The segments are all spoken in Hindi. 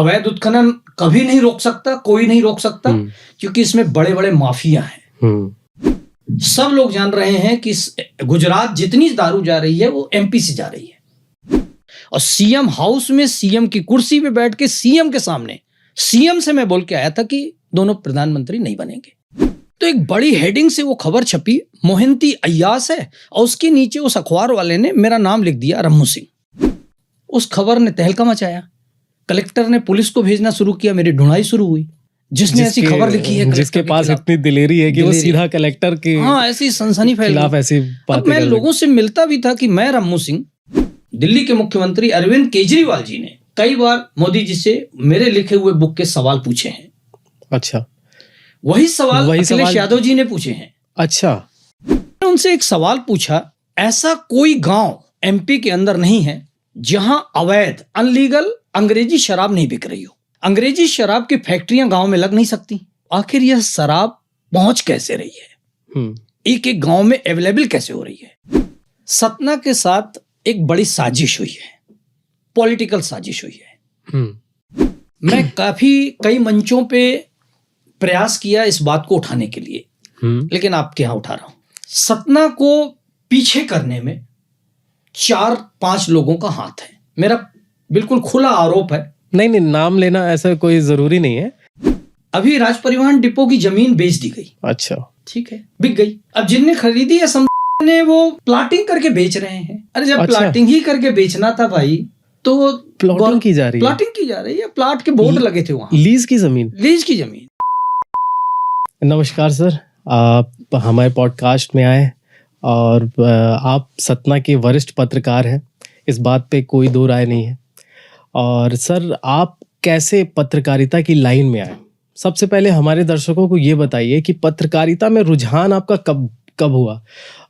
अवैध उत्खनन कभी नहीं रोक सकता, कोई नहीं रोक सकता, क्योंकि इसमें बड़े बड़े माफिया हैं। सब लोग जान रहे हैं कि गुजरात जितनी दारू जा रही है वो एमपी से जा रही है। और सीएम हाउस में सीएम की कुर्सी पे बैठ के सीएम के सामने सीएम से मैं बोल के आया था कि दोनों प्रधानमंत्री नहीं बनेंगे। तो एक बड़ी हेडिंग से वो खबर छपी, मोहिंती अय्यास है, और उसके नीचे उस अखबार वाले ने मेरा नाम लिख दिया, रम्मू सिंह। उस खबर ने तहलका मचाया। कलेक्टर ने पुलिस को भेजना शुरू किया, मेरी ढूंढाई शुरू हुई। जिसने ऐसी खबर लिखी है, जिसके पास इतनी दिलेरी है कि वो सीधा कलेक्टर के ऐसी सनसनी फैल खिलाफ ऐसी बातें। अब मैं लोगों से मिलता भी था कि मैं रम्मू सिंह। दिल्ली के मुख्यमंत्री अरविंद केजरीवाल जी ने कई बार मोदी जी से मेरे लिखे हुए बुक के सवाल पूछे हैं। अच्छा, वही सवाल अखिलेश यादव जी ने पूछे हैं। अच्छा, उनसे एक सवाल पूछा, ऐसा कोई गांव एमपी के अंदर नहीं है जहां अवैध अनलीगल अंग्रेजी शराब नहीं बिक रही हो। अंग्रेजी शराब की फैक्ट्रियां गांव में लग नहीं सकती। आखिर यह शराब पहुंच कैसे रही है, एक एक गांव में अवेलेबल कैसे हो रही है। सतना के साथ एक बड़ी साजिश हुई है, पॉलिटिकल साजिश हुई है। मैं कई मंचों पे प्रयास किया इस बात को उठाने के लिए, लेकिन आपके यहां उठा रहा हूं। सतना को पीछे करने में 4-5 लोगों का हाथ है। मेरा बिल्कुल खुला आरोप है। नहीं, नाम लेना ऐसा कोई जरूरी नहीं है। अभी राज परिवहन डिपो की जमीन बेच दी गई। अच्छा, ठीक है, बिक गई। अब जिनने खरीदी है ने वो प्लाटिंग करके बेच रहे हैं। अरे जब प्लाटिंग ही करके बेचना था भाई, तो प्लॉटिंग की जा रही है। प्लाटिंग की जा रही है। प्लाट के बोर्ड लगे थे वहां, लीज की जमीन। नमस्कार सर, आप हमारे पॉडकास्ट में आए और आप सतना के वरिष्ठ पत्रकार हैं, इस बात पे कोई दो राय नहीं है। और सर, आप कैसे पत्रकारिता की लाइन में आए? सबसे पहले हमारे दर्शकों को ये बताइए कि पत्रकारिता में रुझान आपका कब हुआ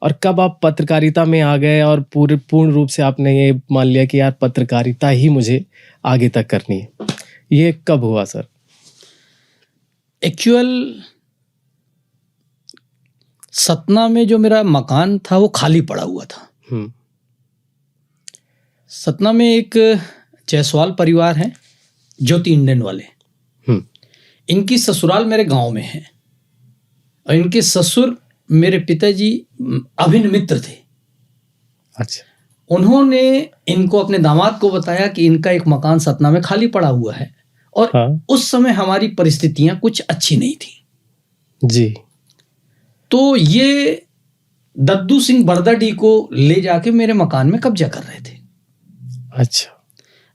और कब आप पत्रकारिता में आ गए और पूर्ण रूप से आपने ये मान लिया कि यार पत्रकारिता ही मुझे आगे तक करनी है। ये कब हुआ सर? एक्चुअल सतना में जो मेरा मकान था वो खाली पड़ा हुआ था। सतना में एक जायसवाल परिवार है, ज्योति इंडियन वाले। इनकी ससुराल मेरे गांव में है और इनके ससुर मेरे पिताजी अभिन्न मित्र थे। अच्छा। उन्होंने इनको अपने दामाद को बताया कि इनका एक मकान सतना में खाली पड़ा हुआ है और उस समय हमारी परिस्थितियां कुछ अच्छी नहीं थी जी। तो ये दद्दू सिंह बरदाडी को ले जाके मेरे मकान में कब्जा कर रहे थे। अच्छा।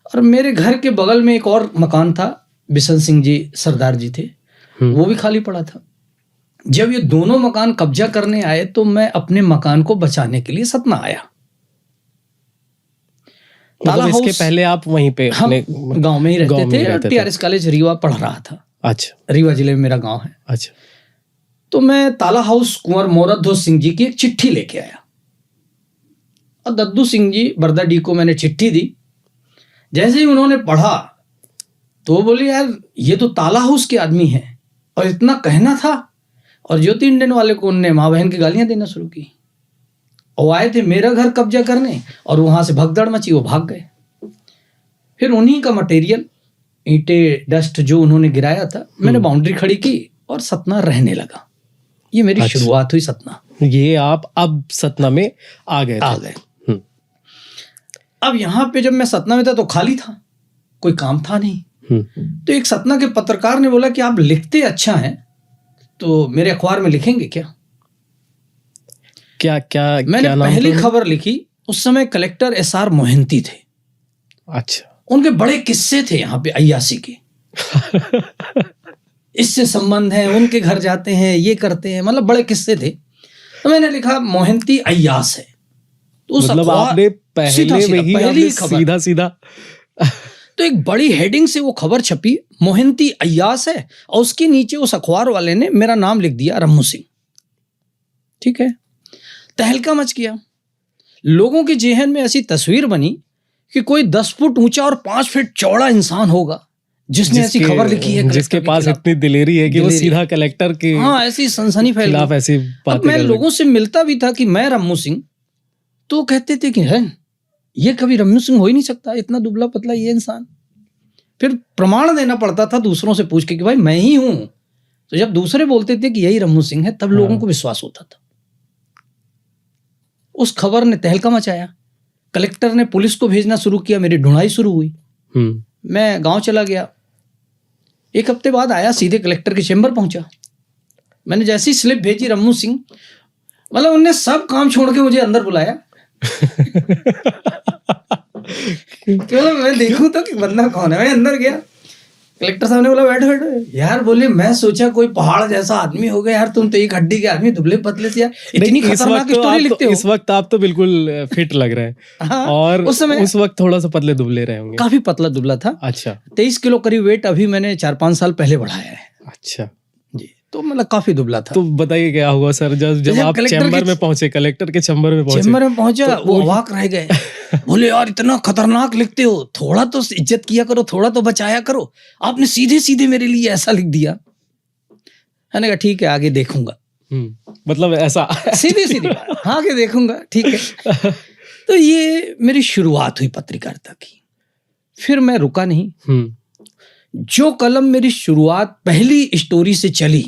और मेरे घर के बगल में एक और मकान था, बिशन सिंह जी सरदार जी थे, वो भी खाली पड़ा था। जब ये दोनों मकान कब्जा करने आए तो मैं अपने मकान को बचाने के लिए सतना आया। मतलब इसके पहले आप वहीं पे हम गांव में ही रहते थे। टीआरएस कॉलेज रीवा पढ़ रहा था। अच्छा। रीवा जिले में मेरा गांव है। अच्छा। तो मैं ताला हाउस कुंवर मोराध्वज सिंह जी की एक चिट्ठी लेके आया और दद्दू सिंह जी बरदाडी को मैंने चिट्ठी दी। जैसे ही उन्होंने पढ़ा तो बोले, यार ये तो ताला हाउस के आदमी हैं और इतना कहना था। और ज्योति इंडियन वाले को उनने माँ बहन की गालियां देना शुरू की। वो आए थे मेरा घर कब्जा करने और वहां से भगदड़ मची, वो भाग गए। फिर उन्हीं का मटेरियल, ईंटें, डस्ट जो उन्होंने गिराया था, मैंने बाउंड्री खड़ी की और सतना रहने लगा। ये मेरी शुरुआत हुई सतना। ये आप अब सतना में आ गए। अब यहाँ पे जब मैं सतना में था तो खाली था, कोई काम था नहीं। तो एक सतना के पत्रकार ने बोला कि आप लिखते अच्छा हैं तो मेरे अखबार में लिखेंगे क्या? मैंने पहली खबर लिखी। उस समय कलेक्टर एसआर मोहंती थे। अच्छा। उनके बड़े किस्से थे यहाँ पे अय्यासी के। इससे संबंध है, उनके घर जाते हैं, ये करते हैं, मतलब बड़े किस्से थे। तो मैंने लिखा मोहंती अय्यास है। तो मतलब आपने पहली खबर सीधा तो एक बड़ी हेडिंग से वो खबर छपी, मोहंती अय्यास है, और उसके नीचे उस अखबार वाले ने मेरा नाम लिख दिया, रम्मू सिंह। ठीक है, तहलका मच गया। लोगों के जेहन में ऐसी तस्वीर बनी कि कोई 10 फुट ऊंचा और 5 फीट चौड़ा इंसान होगा जिसने ऐसी खबर लिखी है, जिसके पास इतनी दिलेरी है कि वो सीधा कलेक्टर के ऐसी सनसनी फैल खिलाफ ऐसी बातें। मैं लोगों से मिलता भी था कि मैं रम्मू सिंह, तो कहते थे कि है ये कभी रम्मू सिंह हो ही नहीं सकता, इतना दुबला पतला ये इंसान। फिर प्रमाण देना पड़ता था दूसरों से पूछ के कि भाई मैं ही हूं। तो जब दूसरे बोलते थे कि यही रम्मू सिंह है, तब लोगों को विश्वास होता था। उस खबर ने तहलका मचाया। कलेक्टर ने पुलिस को भेजना शुरू किया, मेरी ढूंढाई शुरू हुई। मैं गांव चला गया। 1 हफ्ते बाद आया, सीधे कलेक्टर के चेंबर पहुंचा। मैंने जैसी स्लिप भेजी रम्मू सिंह, मतलब उनने सब काम छोड़ के मुझे अंदर बुलाया। मतलब मैं देखूं तो कि बंदा कौन है। मैं अंदर गया, कलेक्टर साहब ने बोला बैठो बैठो। यार बोले मैं सोचा कोई पहाड़ जैसा आदमी हो गया यार, तुम तो एक हड्डी के आदमी, दुबले पतले से यार, इतनी खतरनाक स्टोरी लिखते हो। इस वक्त आप तो बिल्कुल फिट लग रहे हैं। हाँ, और उस वक्त थोड़ा सा पतले दुबले रहे होंगे। काफी पतला दुबला था। अच्छा। 23 किलो करीब वेट अभी मैंने 4-5 साल पहले बढ़ाया है। अच्छा जी, तो मतलब काफी दुबला था। तो बताइए क्या हुआ सर, जब आप चैम्बर में पहुंचे, कलेक्टर के चैम्बर में पहुंचा, वो अवाक रह गए। बोले यार इतना खतरनाक लिखते हो, थोड़ा तो इज्जत किया करो, थोड़ा तो बचाया करो, आपने सीधे सीधे मेरे लिए ऐसा लिख दिया। मैंने कहा ठीक है आगे देखूंगा। मतलब ऐसा सीधी सीधी बात, हाँ आगे देखूंगा, ठीक है। तो ये मेरी शुरुआत हुई पत्रकारिता की। फिर मैं रुका नहीं। जो कलम मेरी शुरुआत पहली स्टोरी से चली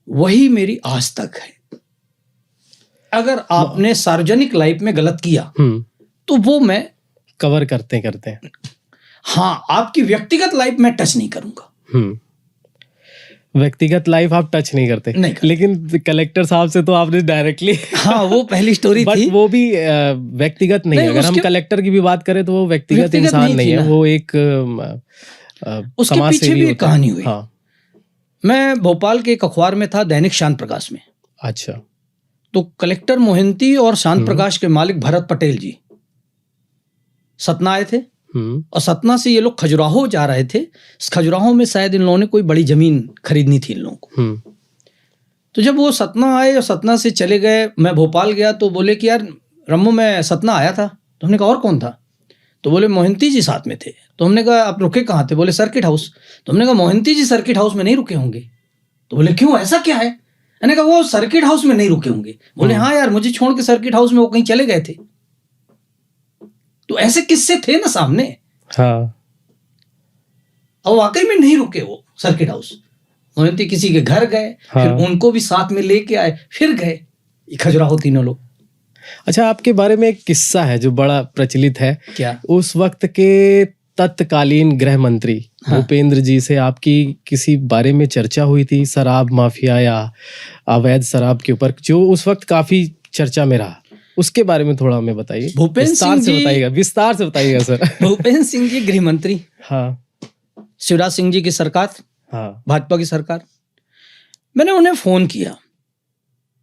वही मेरी आज तक है। अगर आपने सार्वजनिक लाइफ में गलत किया तो वो मैं कवर करते हैं। हाँ, आपकी व्यक्तिगत लाइफ में टच नहीं करूंगा। व्यक्तिगत लाइफ आप टच नहीं करते, नहीं करते। लेकिन कलेक्टर साहब से तो आपने डायरेक्टली हाँ वो पहली स्टोरी थी। वो भी व्यक्तिगत नहीं है। अगर हम कलेक्टर की भी बात करें तो वो व्यक्तिगत इंसान नहीं है, वो एक उसके पीछे भी एक कहानी हुई। हाँ। मैं भोपाल के एक अखबार में था, दैनिक शांत प्रकाश में। अच्छा। तो कलेक्टर मोहंती और शांत प्रकाश के मालिक भरत पटेल जी सतना आए थे, और सतना से ये लोग खजुराहो जा रहे थे। खजुराहो में शायद इन लोगों ने कोई बड़ी जमीन खरीदनी थी इन लोगों को। तो जब वो सतना आए और सतना से चले गए, मैं भोपाल गया तो बोले कि यार रम्मू मैं सतना आया था। तो हमने कहा और कौन था? तो बोले मोहंती जी साथ में थे। तो हमने कहा आप रुके कहाँ थे? बोले सर्किट हाउस। तो हमने कहा मोहंती जी सर्किट हाउस में नहीं रुके होंगे। तो बोले क्यों, ऐसा क्या है? मैंने कहा वो सर्किट हाउस में नहीं रुके होंगे। बोले हाँ यार मुझे छोड़ के सर्किट हाउस में वो कहीं चले गए थे। तो ऐसे किस्से थे ना सामने। हाँ। और वाकई में नहीं रुके वो सर्किट हाउस। मोहंती किसी के घर गए, फिर उनको भी साथ में लेके आए, फिर गए खजुराहो तीनों लोग। अच्छा, आपके बारे में एक किस्सा है जो बड़ा प्रचलित है। क्या? उस वक्त के तत्कालीन गृह मंत्री भूपेंद्र जी से आपकी किसी बारे में चर्चा हुई थी, शराब माफिया या अवैध शराब के ऊपर, जो उस वक्त काफी चर्चा में रहा। उसके बारे में थोड़ा हमें बताइए, विस्तार से बताइएगा सर। भूपेंद्र सिंह जी गृह मंत्री, हाँ, शिवराज सिंह जी की सरकार, हाँ, भाजपा की सरकार। मैंने उन्हें फोन किया,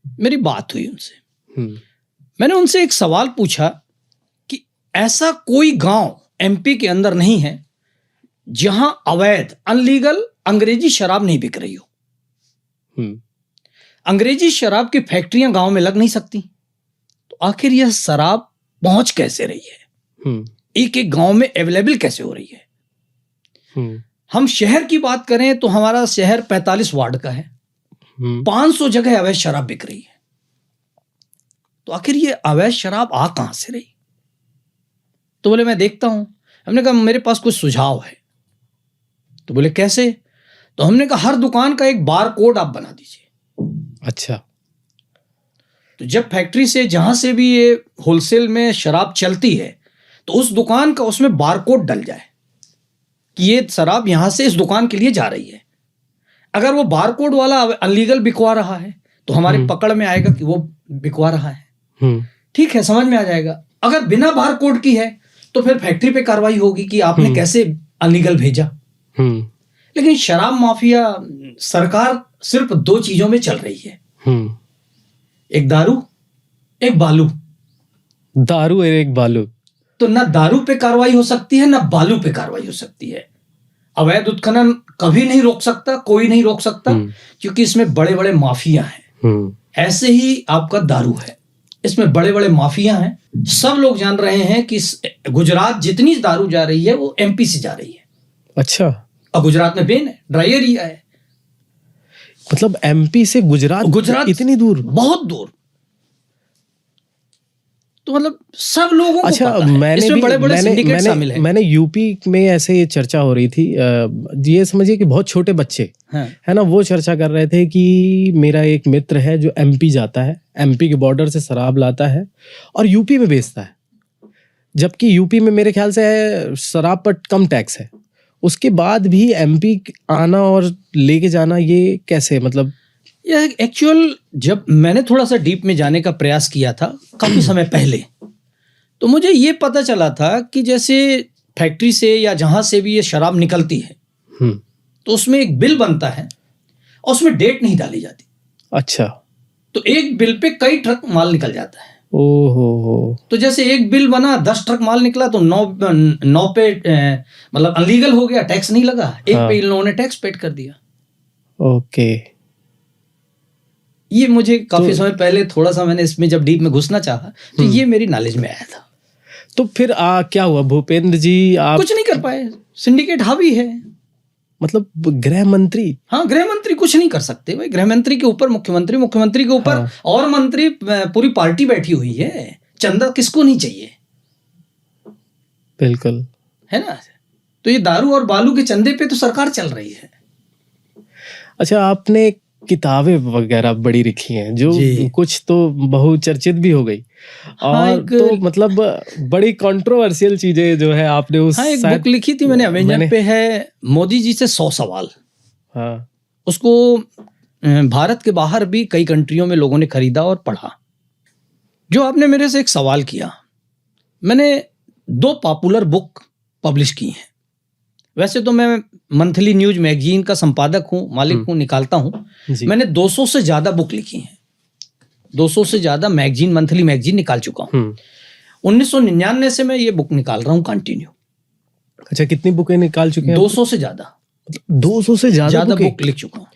मेरी बात हुई उनसे। मैंने उनसे एक सवाल पूछा कि ऐसा कोई गांव एमपी के अंदर नहीं है जहां अवैध अनलीगल अंग्रेजी शराब नहीं बिक रही हो। अंग्रेजी शराब की फैक्ट्रियां गांव में लग नहीं सकती, तो आखिर यह शराब पहुंच कैसे रही है, एक एक गांव में अवेलेबल कैसे हो रही है। हम शहर की बात करें तो हमारा शहर 45 वार्ड का है, 500 जगह अवैध शराब बिक रही है। तो आखिर ये अवैध शराब आ कहां से रही? तो बोले मैं देखता हूं। हमने कहा मेरे पास कुछ सुझाव है। तो बोले कैसे? तो हमने कहा हर दुकान का एक बार कोड आप बना दीजिए। अच्छा। तो जब फैक्ट्री से जहां से भी ये होलसेल में शराब चलती है तो उस दुकान का उसमें बार कोड डल जाए कि ये शराब यहां से इस दुकान के लिए जा रही है। अगर वो बार कोड वाला अनलीगल बिकवा रहा है तो हमारे पकड़ में आएगा कि वो बिकवा रहा है, ठीक है, समझ में आ जाएगा। अगर बिना बार कोड की है तो फिर फैक्ट्री पे कार्रवाई होगी कि आपने कैसे अनलीगल भेजा। लेकिन शराब माफिया सरकार सिर्फ 2 चीजों में चल रही है, एक दारू एक बालू। दारू और एक बालू। तो ना दारू पे कार्रवाई हो सकती है ना बालू पे कार्रवाई हो सकती है। अवैध उत्खनन कभी नहीं रोक सकता, कोई नहीं रोक सकता, क्योंकि इसमें बड़े बड़े माफिया हैं। ऐसे ही आपका दारू है, इसमें बड़े बड़े माफिया हैं। सब लोग जान रहे हैं कि गुजरात जितनी दारू जा रही है वो एमपी से जा रही है। अच्छा। और गुजरात में बेन है, ड्राई एरिया है। मतलब एमपी से गुजरात इतनी दूर? बहुत दूर। तो मतलब सब लोगों को अच्छा, पता है, इसमें बड़े बड़े सिंडिकेट शामिल हैं। मैंने यूपी में ऐसे ये चर्चा हो रही थी, ये समझिए कि बहुत छोटे बच्चे हाँ, है ना, वो चर्चा कर रहे थे कि मेरा एक मित्र है जो एमपी जाता है, एमपी के बॉर्डर से शराब लाता है और यूपी में बेचता है, जबकि यूपी में मेरे ख्याल से शराब पर कम टैक्स है, उसके बाद भी एमपी आना और लेके जाना, ये कैसे, मतलब यह एक्चुअल जब मैंने थोड़ा सा डीप में जाने का प्रयास किया था काफी समय पहले, तो मुझे ये पता चला था कि जैसे फैक्ट्री से या जहां से भी ये शराब निकलती है तो उसमें एक बिल बनता है और उसमें डेट नहीं डाली जाती। अच्छा, तो एक बिल पे कई ट्रक माल निकल जाता है। ओहो, तो जैसे एक बिल बना 10 ट्रक माल निकला तो 9 पे मतलब अनलीगल हो गया, टैक्स नहीं लगा, एक हाँ। पे इन लोगों ने टैक्स पेड कर दिया। ओके, ये मुझे काफी समय पहले थोड़ा सा मैंने इसमें जब डीप में घुसना चाहा तो ये मेरी नॉलेज में आया था। तो फिर क्या हुआ भूपेंद्र जी, आप कुछ नहीं कर पाए, सिंडिकेट हावी है। मतलब गृह मंत्री? हाँ, गृह मंत्री कुछ नहीं कर सकते भाई, गृह मंत्री के ऊपर मुख्यमंत्री, मुख्यमंत्री के ऊपर और मंत्री, पूरी पार्टी बैठी हुई है। चंदा किसको नहीं चाहिए, बिल्कुल, है ना। तो ये दारू और बालू के चंदे पे तो सरकार चल रही है। अच्छा, आपने किताबें वगैरह बड़ी लिखी हैं जो जी। कुछ तो बहुचर्चित भी हो गई, हाँ, और तो मतलब बड़ी कंट्रोवर्शियल चीजें जो है आपने उस हाँ, एक शायद- बुक लिखी थी मैंने, अमेजन पे है, मोदी जी से 100 सवाल। हाँ, उसको भारत के बाहर भी कई कंट्रियों में लोगों ने खरीदा और पढ़ा। जो आपने मेरे से एक सवाल किया, मैंने 2 पॉपुलर बुक पब्लिश की हैं। वैसे तो मैं मंथली न्यूज मैगजीन का संपादक हूँ, मालिक हूँ, निकालता हूँ। जी, मैंने 200 से ज्यादा बुक लिखी हैं, 200 से ज्यादा मैगजीन, मंथली मैगजीन निकाल चुका हूँ। 1999 से मैं ये बुक निकाल रहा हूँ कंटिन्यू। अच्छा, कितनी बुकें निकाल चुके हैं? 200 से ज्यादा 200 से ज्यादा बुक लिख चुका हूँ।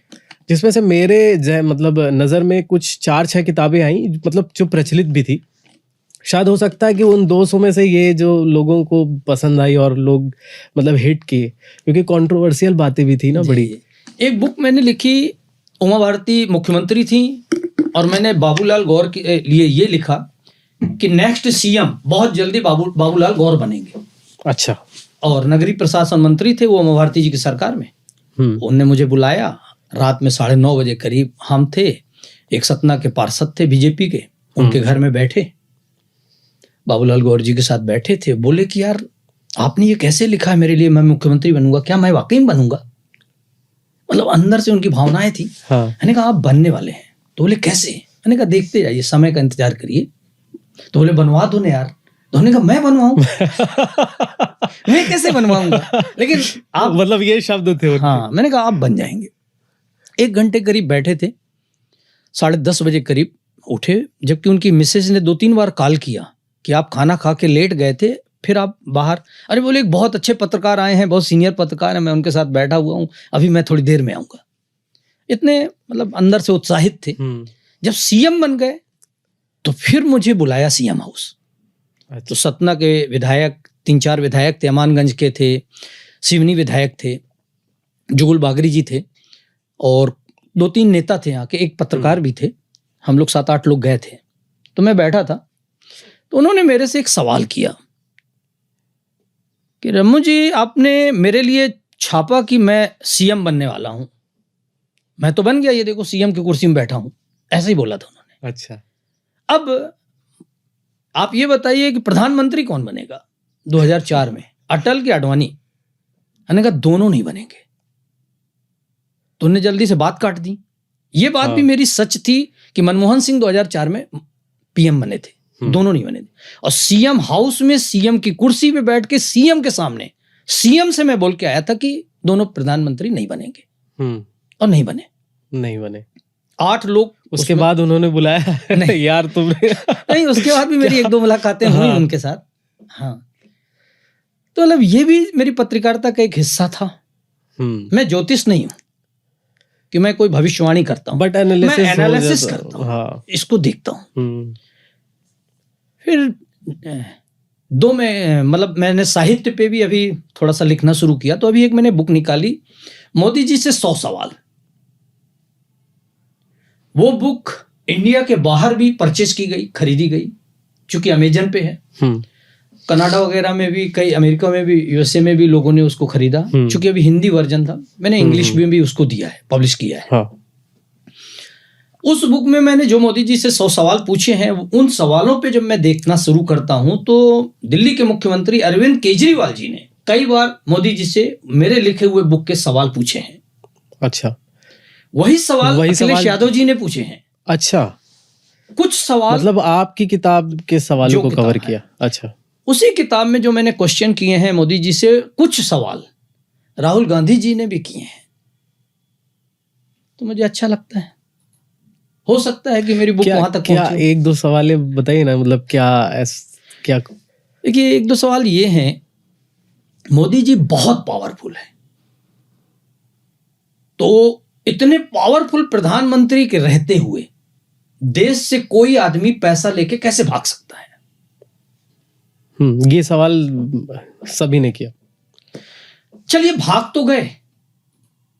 जिसमें से मेरे मतलब नजर में कुछ 4-6 किताबें आई, मतलब जो प्रचलित भी थी। शायद हो सकता है कि उन 200 में से ये जो लोगों को पसंद आई और लोग मतलब हिट किए, क्योंकि कंट्रोवर्शियल बातें भी थी ना बड़ी। एक बुक मैंने लिखी, उमा भारती मुख्यमंत्री थी और मैंने बाबूलाल गौर के लिए ये लिखा कि नेक्स्ट सीएम बहुत जल्दी बाबूलाल गौर बनेंगे। अच्छा, और नगरीय प्रशासन मंत्री थे वो उमा भारती जी की सरकार में। उनने मुझे बुलाया, रात में 9:30 बजे करीब हम थे, एक सतना के पार्षद थे बीजेपी के, उनके घर में बैठे, बाबूलाल गौर जी के साथ बैठे थे। बोले कि यार आपने ये कैसे लिखा है मेरे लिए, मैं मुख्यमंत्री बनूंगा, क्या मैं वाकई में बनूंगा? मतलब अंदर से उनकी भावनाएं थी। मैंने कहा आप बनने वाले हैं। तो बोले कैसे? मैंने कहा देखते जाइए, समय का इंतजार करिए। तो बोले बनवा दो ना यार। तो हमने कहा मैं बनवाऊं? मैं कैसे बनवाऊंगा? लेकिन आप, मतलब ये शब्द थे उनके। हाँ, मैंने कहा आप बन जाएंगे। 1 घंटे करीब बैठे थे, 10:30 बजे करीब उठे, जबकि उनकी मिसेज ने 2-3 बार कॉल किया कि आप खाना खा के लेट गए थे, फिर आप बाहर। अरे बोले एक बहुत अच्छे पत्रकार आए हैं, बहुत सीनियर पत्रकार हैं, मैं उनके साथ बैठा हुआ हूँ, अभी मैं थोड़ी देर में आऊंगा। इतने मतलब अंदर से उत्साहित थे। जब सीएम बन गए तो फिर मुझे बुलाया सीएम हाउस। अच्छा। तो सतना के विधायक 3-4 विधायक थे, अमानगंज के थे, सिवनी विधायक थे, जुगुल बागरी जी थे और 2-3 नेता थे यहाँ के, एक पत्रकार भी थे। हम लोग 7-8 लोग गए थे। तो मैं बैठा था, तो उन्होंने मेरे से एक सवाल किया कि रमू जी आपने मेरे लिए छापा कि मैं सीएम बनने वाला हूं। मैं तो बन गया, ये देखो सीएम की कुर्सी में बैठा हूं, ऐसे ही बोला था उन्होंने। अच्छा, अब आप ये बताइए कि प्रधानमंत्री कौन बनेगा 2004 में, अटल की आडवाणी? मैंने कहा दोनों नहीं बनेंगे। तो उन्होंने जल्दी से बात काट दी। ये बात भी मेरी सच थी कि मनमोहन सिंह 2004 में पीएम बने थे, दोनों नहीं बने थे। और सीएम हाउस में सीएम की कुर्सी पे बैठ के सीएम के सामने सीएम से मैं बोल के आया था कि दोनों प्रधानमंत्री नहीं बनेंगे, और नहीं बने। 8 लोग। उसके बाद उन्होंने बुलाया नहीं यार तुमने? नहीं, उसके बाद भी मेरी 1-2 मुलाकातें हुई उनके साथ। हाँ, तो मतलब ये भी मेरी पत्रकारिता का एक हिस्सा था। मैं ज्योतिष नहीं हूं कि मैं कोई भविष्यवाणी करता हूं, बट मैं एनालिसिस करता हूं। हाँ। इसको देखता हूं। फिर 2 में मतलब मैंने साहित्य पे भी अभी थोड़ा सा लिखना शुरू किया। तो अभी एक मैंने बुक निकाली, मोदी जी से 100 सवाल। वो बुक इंडिया के बाहर भी परचेज की गई, खरीदी गई। चूंकि अमेजन पे है। कनाडा वगैरह में भी, कई अमेरिका में भी, यूएसए में भी लोगों ने उसको खरीदा। चूंकि अभी हिंदी वर्जन था, मैंने इंग्लिश में भी उसको दिया है, पब्लिश किया है। हाँ। उस बुक में मैंने जो मोदी जी से 100 सवाल पूछे हैं, उन सवालों पे जब मैं देखना शुरू करता हूं तो दिल्ली के मुख्यमंत्री अरविंद केजरीवाल जी ने कई बार मोदी जी से मेरे लिखे हुए बुक के सवाल पूछे हैं। अच्छा, वही सवाल अखिलेश यादव जी ने पूछे हैं। अच्छा, कुछ सवाल मतलब आपकी किताब के सवालों को कवर किया। अच्छा, उसी किताब में जो मैंने क्वेश्चन किए हैं मोदी जी से, कुछ सवाल राहुल गांधी जी ने भी किए हैं। तो मुझे अच्छा लगता है, हो सकता है कि मेरी बुक वहां तक पहुंचे। एक दो सवाल बताइए ना, मतलब क्या। देखिए, एक दो सवाल ये हैं, मोदी जी बहुत पावरफुल है, तो इतने पावरफुल प्रधानमंत्री के रहते हुए देश से कोई आदमी पैसा लेके कैसे भाग सकता है? ये सवाल सभी ने किया। चलिए, भाग तो गए,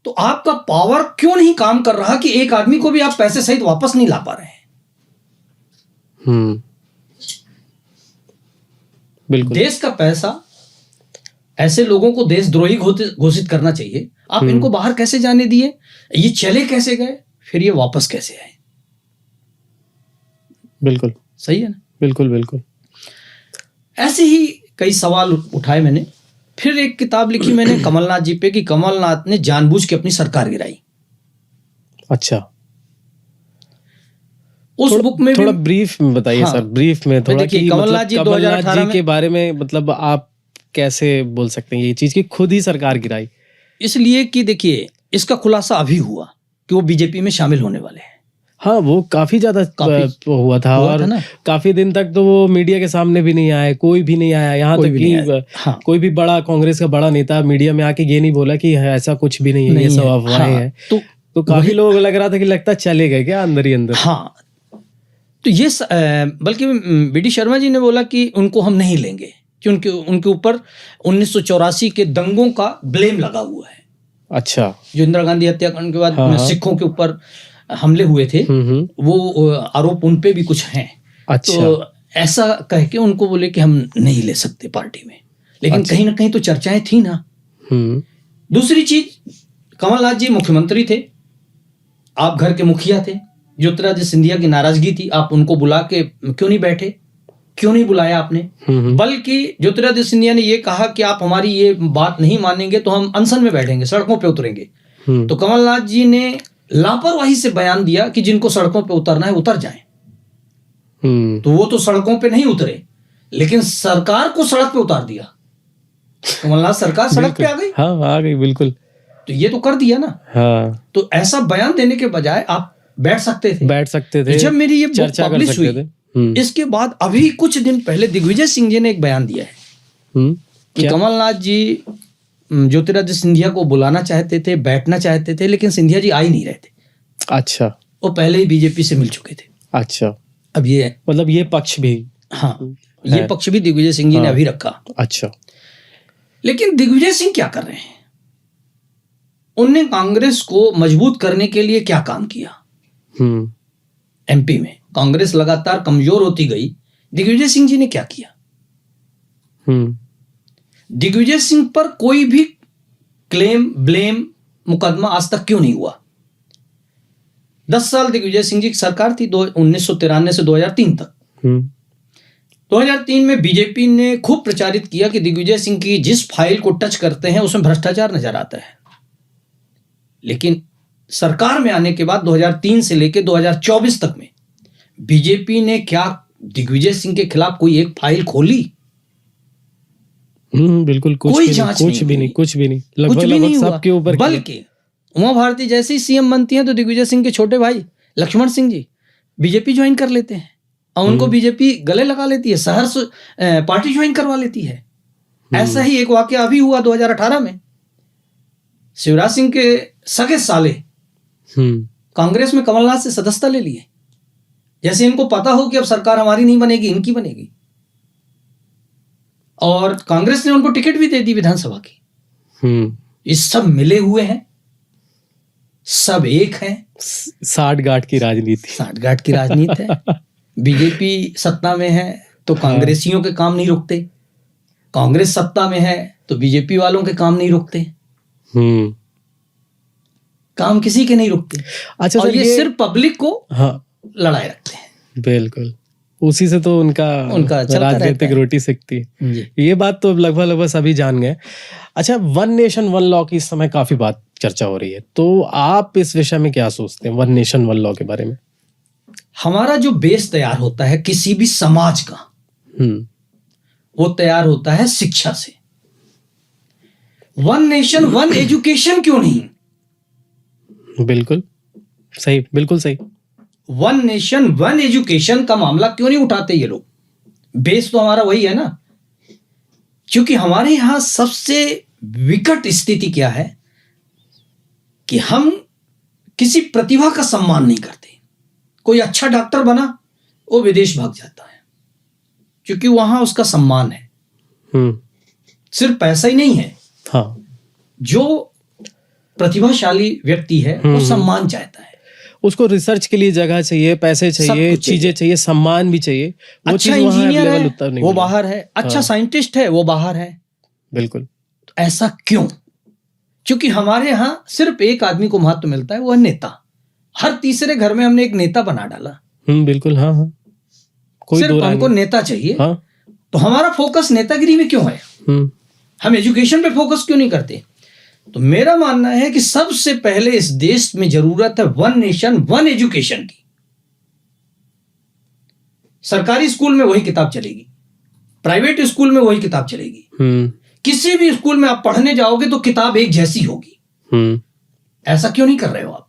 तो आपका पावर क्यों नहीं काम कर रहा कि एक आदमी को भी आप पैसे सहित वापस नहीं ला पा रहे हैं? बिल्कुल। देश का पैसा, ऐसे लोगों को देशद्रोही घोषित करना चाहिए। आप इनको बाहर कैसे जाने दिए? ये चले कैसे गए, फिर ये वापस कैसे आए? बिल्कुल सही है ना? बिल्कुल बिल्कुल। ऐसे ही कई सवाल उठाए मैंने। फिर एक किताब लिखी मैंने कमलनाथ जी पे कि कमलनाथ ने जानबूझ के अपनी सरकार गिराई। अच्छा, उस बुक में थोड़ा ब्रीफ में बताइए। हाँ, सर, ब्रीफ में थोड़ा कि कमलनाथ जी 2018 के बारे में, मतलब आप कैसे बोल सकते हैं ये चीज कि खुद ही सरकार गिराई? इसलिए कि देखिए, इसका खुलासा अभी हुआ कि वो बीजेपी में शामिल होने वाले हैं। हाँ, वो काफी ज्यादा हुआ था और काफी दिन तक तो वो मीडिया के सामने भी नहीं आए, कोई भी नहीं आया। यहाँ तक कि कोई भी बड़ा कांग्रेस का बड़ा नेता मीडिया में आके ये नहीं बोला कि ऐसा कुछ भी नहीं है, ये सब अफवाहें हैं। तो काफी लोगों को लग रहा था कि लगता चले गए क्या अंदर ही अंदर। हाँ, तो ये बल्कि बीडी शर्मा जी ने बोला कि उनको हम नहीं लेंगे कि उनके ऊपर 1984 के दंगों का ब्लेम लगा हुआ है। अच्छा, जो इंदिरा गांधी हत्याकांड के बाद सिखों के ऊपर हमले हुए थे, वो आरोप उन पे भी कुछ हैं। अच्छा। तो ऐसा कह के उनको बोले कि हम नहीं ले सकते पार्टी में, लेकिन कहीं ना कहीं तो चर्चाएं थी ना। दूसरी चीज, कमलनाथ जी मुख्यमंत्री थे, आप घर के मुखिया थे, ज्योतिरादित्य सिंधिया की नाराजगी थी, आप उनको बुला के क्यों नहीं बैठे, क्यों नहीं बुलाया आपने? बल्कि ज्योतिरादित्य सिंधिया ने ये कहा कि आप हमारी ये बात नहीं मानेंगे तो हम अनशन में बैठेंगे, सड़कों पे उतरेंगे। तो कमलनाथ जी ने लापरवाही से बयान दिया कि जिनको सड़कों पे उतरना है उतर जाएं। तो वो तो सड़कों पे नहीं उतरे, लेकिन सरकार को सड़क पे उतार दिया। कमलनाथ सरकार सड़क पे आ गई। हाँ, आ गई, बिल्कुल। तो ये तो कर दिया ना। हाँ। तो ऐसा बयान देने के बजाय आप बैठ सकते थे। जब मेरी ये बुक पब्लिश हुई, इसके बाद अभी कुछ दिन पहले दिग्विजय सिंह जी ने एक बयान दिया है कि कमलनाथ जी ज्योतिरादित्य सिंधिया को बुलाना चाहते थे, बैठना चाहते थे, लेकिन सिंधिया जी आ ही नहीं रहे थे। अच्छा, वो पहले ही बीजेपी से मिल चुके थे। अच्छा, अब ये मतलब ये पक्ष भी, हाँ, ये पक्ष भी दिग्विजय सिंह जी ने अभी रखा। अच्छा, लेकिन दिग्विजय सिंह क्या कर रहे हैं? उनने कांग्रेस को मजबूत करने के लिए क्या काम किया? एमपी में कांग्रेस लगातार कमजोर होती गई, दिग्विजय सिंह जी ने क्या किया? दिग्विजय सिंह पर कोई भी क्लेम, ब्लेम, मुकदमा आज तक क्यों नहीं हुआ? 10 साल दिग्विजय सिंह जी की सरकार थी, 1993 से 2003 तक। 2003 में बीजेपी ने खूब प्रचारित किया कि दिग्विजय सिंह की जिस फाइल को टच करते हैं उसमें भ्रष्टाचार नजर आता है। लेकिन सरकार में आने के बाद 2003 से लेकर 2024 तक में बीजेपी ने क्या दिग्विजय सिंह के खिलाफ कोई एक फाइल खोली? बिल्कुल कोई जांच कुछ भी नहीं, लगभग सबके ऊपर। बल्कि उमा भारती जैसे ही सीएम बनती हैं तो दिग्विजय सिंह के छोटे भाई लक्ष्मण सिंह जी बीजेपी ज्वाइन कर लेते हैं और उनको बीजेपी गले लगा लेती है, सहर्ष पार्टी ज्वाइन करवा लेती है। ऐसा ही एक वाकया अभी हुआ 2018 में। शिवराज सिंह के सगे साले कांग्रेस में कमलनाथ से सदस्यता ले लिए, जैसे इनको पता हो कि अब सरकार हमारी नहीं बनेगी, इनकी बनेगी। और कांग्रेस ने उनको टिकट भी दे दी विधानसभा की। ये सब मिले हुए हैं, सब एक हैं। साठ गांठ की राजनीति है। बीजेपी सत्ता में है, तो कांग्रेसियों के काम नहीं रुकते, कांग्रेस सत्ता में है तो बीजेपी वालों के काम नहीं रुकते, काम किसी के नहीं रुकते। अच्छा और सर, ये सिर्फ पब्लिक को लड़ाए रखते हैं। बिल्कुल, उसी से तो उनका चलता राजनीतिक रोटी सेकती है। ये बात तो लगभग सभी जान गए। अच्छा, वन नेशन वन लॉ की इस समय काफी बात चर्चा हो रही है, तो आप इस विषय में क्या सोचते हैं, वन नेशन वन लॉ के बारे में? हमारा जो बेस तैयार होता है किसी भी समाज का, वो तैयार होता है शिक्षा से। वन नेशन वन एजुकेशन क्यों नहीं? बिल्कुल सही, बिल्कुल सही। वन नेशन वन एजुकेशन का मामला क्यों नहीं उठाते ये लोग? बेस तो हमारा वही है ना। क्योंकि हमारे यहां सबसे विकट स्थिति क्या है कि हम किसी प्रतिभा का सम्मान नहीं करते। कोई अच्छा डॉक्टर बना, वो विदेश भाग जाता है क्योंकि वहां उसका सम्मान है। सिर्फ पैसा ही नहीं है, हाँ, जो प्रतिभाशाली व्यक्ति है वो सम्मान चाहता है। उसको रिसर्च के लिए जगह चाहिए, पैसे चाहिए, चीजें चाहिए, सम्मान भी चाहिए। वो अच्छा इंजीनियर है वो बाहर है, अच्छा साइंटिस्ट है वो बाहर है। बिल्कुल। ऐसा क्यों? क्योंकि हमारे यहाँ सिर्फ एक आदमी को महत्व मिलता है, वो है नेता। हर तीसरे घर में हमने एक नेता बना डाला। बिल्कुल, हाँ हाँ, कोई सिर्फ हमको नेता चाहिए। हाँ। तो हमारा फोकस नेतागिरी में क्यों है? हम एजुकेशन पे फोकस क्यों नहीं करते? तो मेरा मानना है कि सबसे पहले इस देश में जरूरत है वन नेशन वन एजुकेशन की। सरकारी स्कूल में वही किताब चलेगी, प्राइवेट स्कूल में वही किताब चलेगी। किसी भी स्कूल में आप पढ़ने जाओगे तो किताब एक जैसी होगी। ऐसा क्यों नहीं कर रहे हो आप?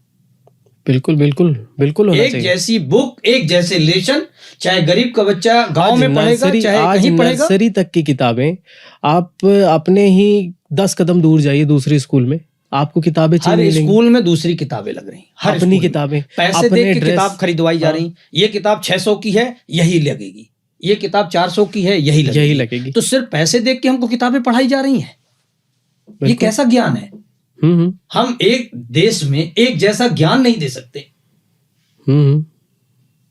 बिल्कुल बिल्कुल बिल्कुल होना एक चाहिए। जैसी बुक, एक जैसे लेसन, चाहे गरीब का बच्चा गांव में पढ़ेगा, चाहे कहीं पढ़ेगा। नर्सरी तक की किताबें, आप अपने ही 10 कदम दूर जाइए दूसरी स्कूल में, आपको किताबें हर स्कूल में दूसरी किताबें लग रही, हर अपनी किताबें, पैसे दे के किताब खरीदवाई जा रही। ये किताब 600 की है, यही लगेगी। ये किताब 400 की है, यही लगेगी। तो सिर्फ पैसे देख के हमको किताबें पढ़ाई जा रही हैं। ये कैसा ज्ञान है? हम एक देश में एक जैसा ज्ञान नहीं दे सकते।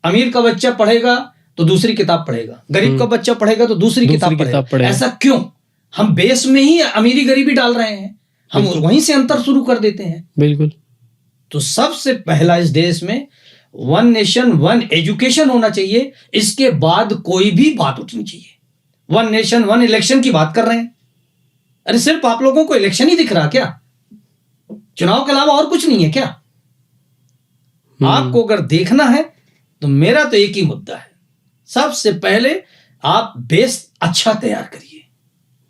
अमीर का बच्चा पढ़ेगा तो दूसरी किताब पढ़ेगा, गरीब का बच्चा पढ़ेगा तो दूसरी किताब पढ़ेगा। ऐसा क्यों? हम बेस में ही अमीरी गरीबी डाल रहे हैं, हम वहीं से अंतर शुरू कर देते हैं। बिल्कुल। तो सबसे पहला इस देश में वन नेशन वन एजुकेशन होना चाहिए। इसके बाद कोई भी बात उठनी चाहिए। वन नेशन वन इलेक्शन की बात कर रहे हैं। अरे सिर्फ आप लोगों को इलेक्शन ही दिख रहा क्या? चुनाव के अलावा और कुछ नहीं है क्या? आपको अगर देखना है तो मेरा तो एक ही मुद्दा है, सबसे पहले आप बेस अच्छा तैयार करिए।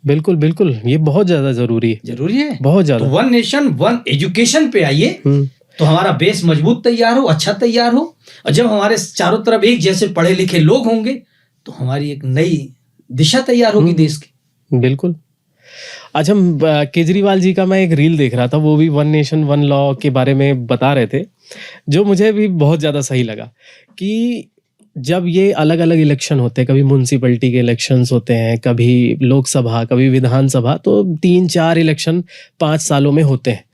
बिल्कुल बिल्कुल, ये बहुत ज्यादा जरूरी है, बहुत ज्यादा। तो वन नेशन वन एजुकेशन पे आइए तो हमारा बेस मजबूत तैयार हो, अच्छा तैयार हो। और जब हमारे चारों तरफ एक जैसे पढ़े लिखे लोग होंगे तो हमारी एक नई दिशा तैयार होगी देश की। बिल्कुल। अच्छा, केजरीवाल जी का मैं एक रील देख रहा था, वो भी वन नेशन वन लॉ के बारे में बता रहे थे, जो मुझे भी बहुत ज़्यादा सही लगा कि जब ये अलग अलग इलेक्शन होते हैं, कभी म्यूनसिपैलिटी के इलेक्शंस होते हैं, कभी लोकसभा, कभी विधानसभा, तो 3-4 इलेक्शन 5 सालों में होते हैं,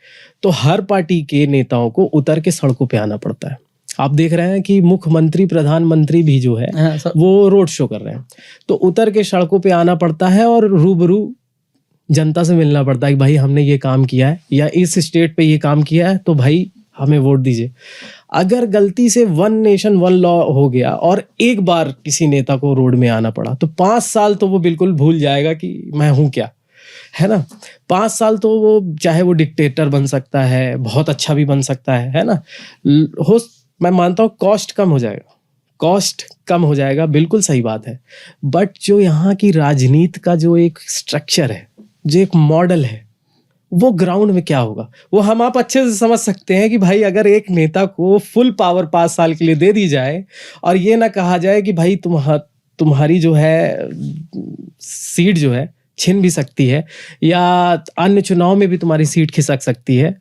तो हर पार्टी के नेताओं को उतर के सड़कों पे आना पड़ता है। आप देख रहे हैं कि मुख्यमंत्री, प्रधानमंत्री भी जो है वो रोड शो कर रहे हैं, तो उतर के सड़कों पे आना पड़ता है और रूबरू जनता से मिलना पड़ता है कि भाई हमने ये काम किया है या इस स्टेट पे ये काम किया है, तो भाई हमें वोट दीजिए। अगर गलती से वन नेशन वन लॉ हो गया और एक बार किसी नेता को रोड में आना पड़ा तो 5 साल तो वो बिल्कुल भूल जाएगा कि मैं हूं क्या, है ना। 5 साल तो वो चाहे वो डिक्टेटर बन सकता है, बहुत अच्छा भी बन सकता है ना। मैं मानता हूँ कॉस्ट कम हो जाएगा, बिल्कुल सही बात है। बट जो यहाँ की राजनीति का जो एक स्ट्रक्चर है, जो एक मॉडल है, वो ग्राउंड में क्या होगा वो हम आप अच्छे से समझ सकते हैं कि भाई अगर एक नेता को फुल पावर 5 साल के लिए दे दी जाए और ये ना कहा जाए कि भाई तुम्हारी जो है सीट जो है छिन भी सकती है या अन्य चुनाव में भी तुम्हारी सीट खिसक सकती है,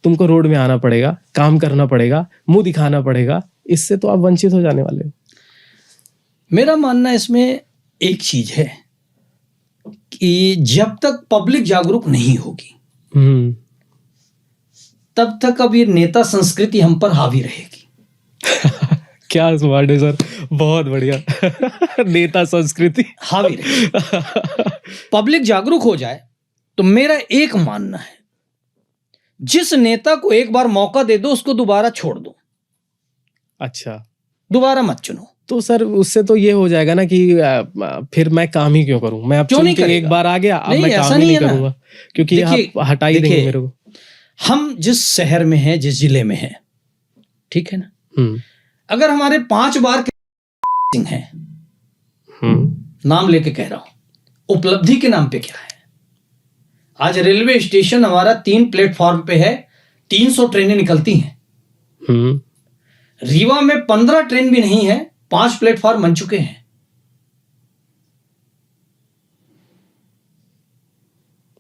तुमको रोड में आना पड़ेगा, काम करना पड़ेगा, मुंह दिखाना पड़ेगा, इससे तो आप वंचित हो जाने वाले हो। मेरा मानना इसमें एक चीज है कि जब तक पब्लिक जागरूक नहीं होगी तब तक अब ये नेता संस्कृति हम पर हावी रहेगी। क्या वर्ड है सर, बहुत बढ़िया। नेता संस्कृति। हावी रहे। पब्लिक जागरूक हो जाए तो मेरा एक मानना है, जिस नेता को एक बार मौका दे दो उसको दोबारा छोड़ दो, अच्छा, दोबारा मत चुनो। तो सर उससे तो ये हो जाएगा ना कि फिर मैं काम ही क्यों करूं, मैं अब क्यों चुन नहीं के करेगा? एक बार आ गया, अब नहीं, मैं ऐसा काम ही नहीं नहीं है ना। करूंगा, क्योंकि देखिए, आप हटा ही देंगे देखिए, मेरे को। हम जिस शहर में हैं, जिस जिले में हैं, ठीक है ना, हम्म अगर हमारे 5 बार के सिंह हैं, नाम लेके कह रहा हूं, उपलब्धि के नाम पे क्या है? आज रेलवे स्टेशन हमारा 3 प्लेटफॉर्म पे है, 300 ट्रेनें निकलती हैं। रीवा में 15 ट्रेन भी नहीं है, 5 प्लेटफॉर्म बन चुके हैं।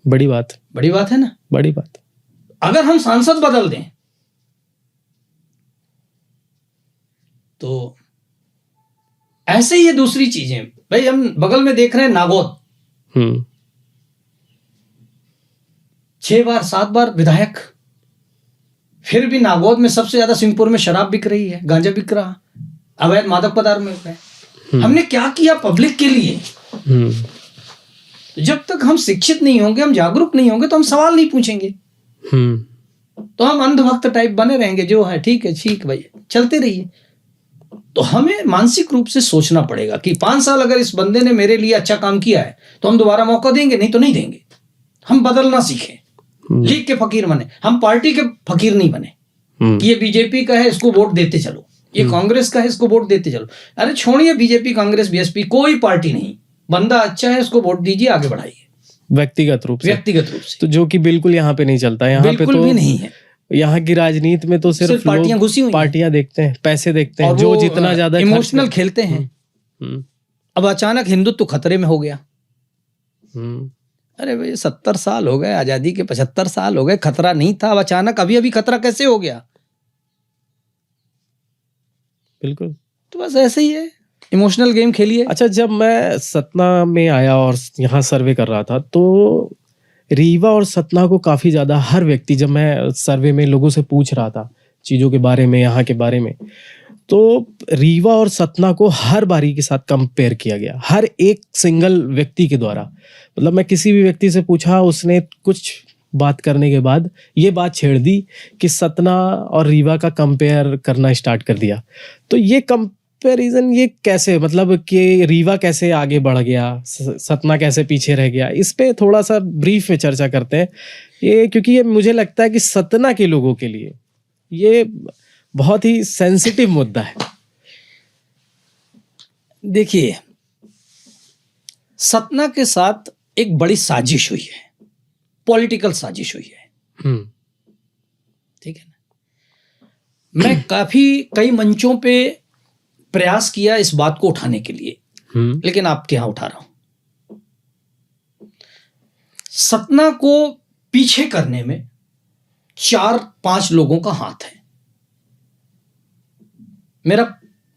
बड़ी बात, बड़ी बात है ना? बड़ी बात। अगर हम सांसद बदल दें तो ऐसे ही है दूसरी चीजें। भाई हम बगल में देख रहे हैं नागौद, 6 बार 7 बार विधायक, फिर भी नागौद में सबसे ज्यादा सिंहपुर में शराब बिक रही है, गांजा बिक रहा, अवैध मादक पदार्थ मिल रहे हैं। हमने क्या किया पब्लिक के लिए? जब तक हम शिक्षित नहीं होंगे, हम जागरूक नहीं होंगे, तो हम सवाल नहीं पूछेंगे, तो हम अंधभक्त टाइप बने रहेंगे, जो है ठीक है, ठीक भाई, चलते रहिए। तो हमें मानसिक रूप से सोचना पड़ेगा कि 5 साल अगर इस बंदे ने मेरे लिए अच्छा काम किया है तो हम दोबारा मौका देंगे, नहीं तो नहीं देंगे। हम बदलना सीखें, लीग के फकीर बने, हम पार्टी के फकीर नहीं बने कि ये बीजेपी का है इसको वोट देते चलो, ये कांग्रेस का है इसको वोट देते चलो। अरे छोड़िए बीजेपी, कांग्रेस, बीएसपी, कोई पार्टी नहीं। बंदा अच्छा है उसको वोट दीजिए, आगे बढ़ाइए व्यक्तिगत रूप से। तो जो कि बिल्कुल यहाँ पे नहीं चलता, यहाँ पे बिल्कुल तो भी नहीं है। यहाँ की राजनीति में तो सिर्फ पार्टियां घुसी हुई हैं, पार्टियां देखते हैं, पैसे देखते हैं, जो जितना ज्यादा इमोशनल खेलते हैं। अब अचानक हिंदुत्व खतरे में हो गया। अरे भाई 70 साल हो गए आजादी के, 75 साल हो गए, खतरा नहीं था, अब अचानक अभी खतरा कैसे हो गया? बिल्कुल, तो बस ऐसे ही है, इमोशनल गेम खेलिए। अच्छा, जब मैं सतना में आया और यहाँ सर्वे कर रहा था तो रीवा और सतना को काफी ज्यादा, हर व्यक्ति, जब मैं सर्वे में लोगों से पूछ रहा था चीजों के बारे में, यहाँ के बारे में, तो रीवा और सतना को हर बारी के साथ कंपेयर किया गया, हर एक सिंगल व्यक्ति के द्वारा। मतलब मैं किसी भी व्यक्ति से पूछा, उसने कुछ बात करने के बाद ये बात छेड़ दी कि सतना और रीवा का कंपेयर करना स्टार्ट कर दिया। तो ये कंपैरिजन ये कैसे, मतलब कि रीवा कैसे आगे बढ़ गया, सतना कैसे पीछे रह गया, इस पे थोड़ा सा ब्रीफ में चर्चा करते हैं ये, क्योंकि ये मुझे लगता है कि सतना के लोगों के लिए ये बहुत ही सेंसिटिव मुद्दा है। देखिए, सतना के साथ एक बड़ी साजिश हुई है, पॉलिटिकल साजिश हुई है, ठीक है ना। मैं कई मंचों पे प्रयास किया इस बात को उठाने के लिए, लेकिन आपके यहां उठा रहा हूं। सतना को पीछे करने में 4-5 लोगों का हाथ है। मेरा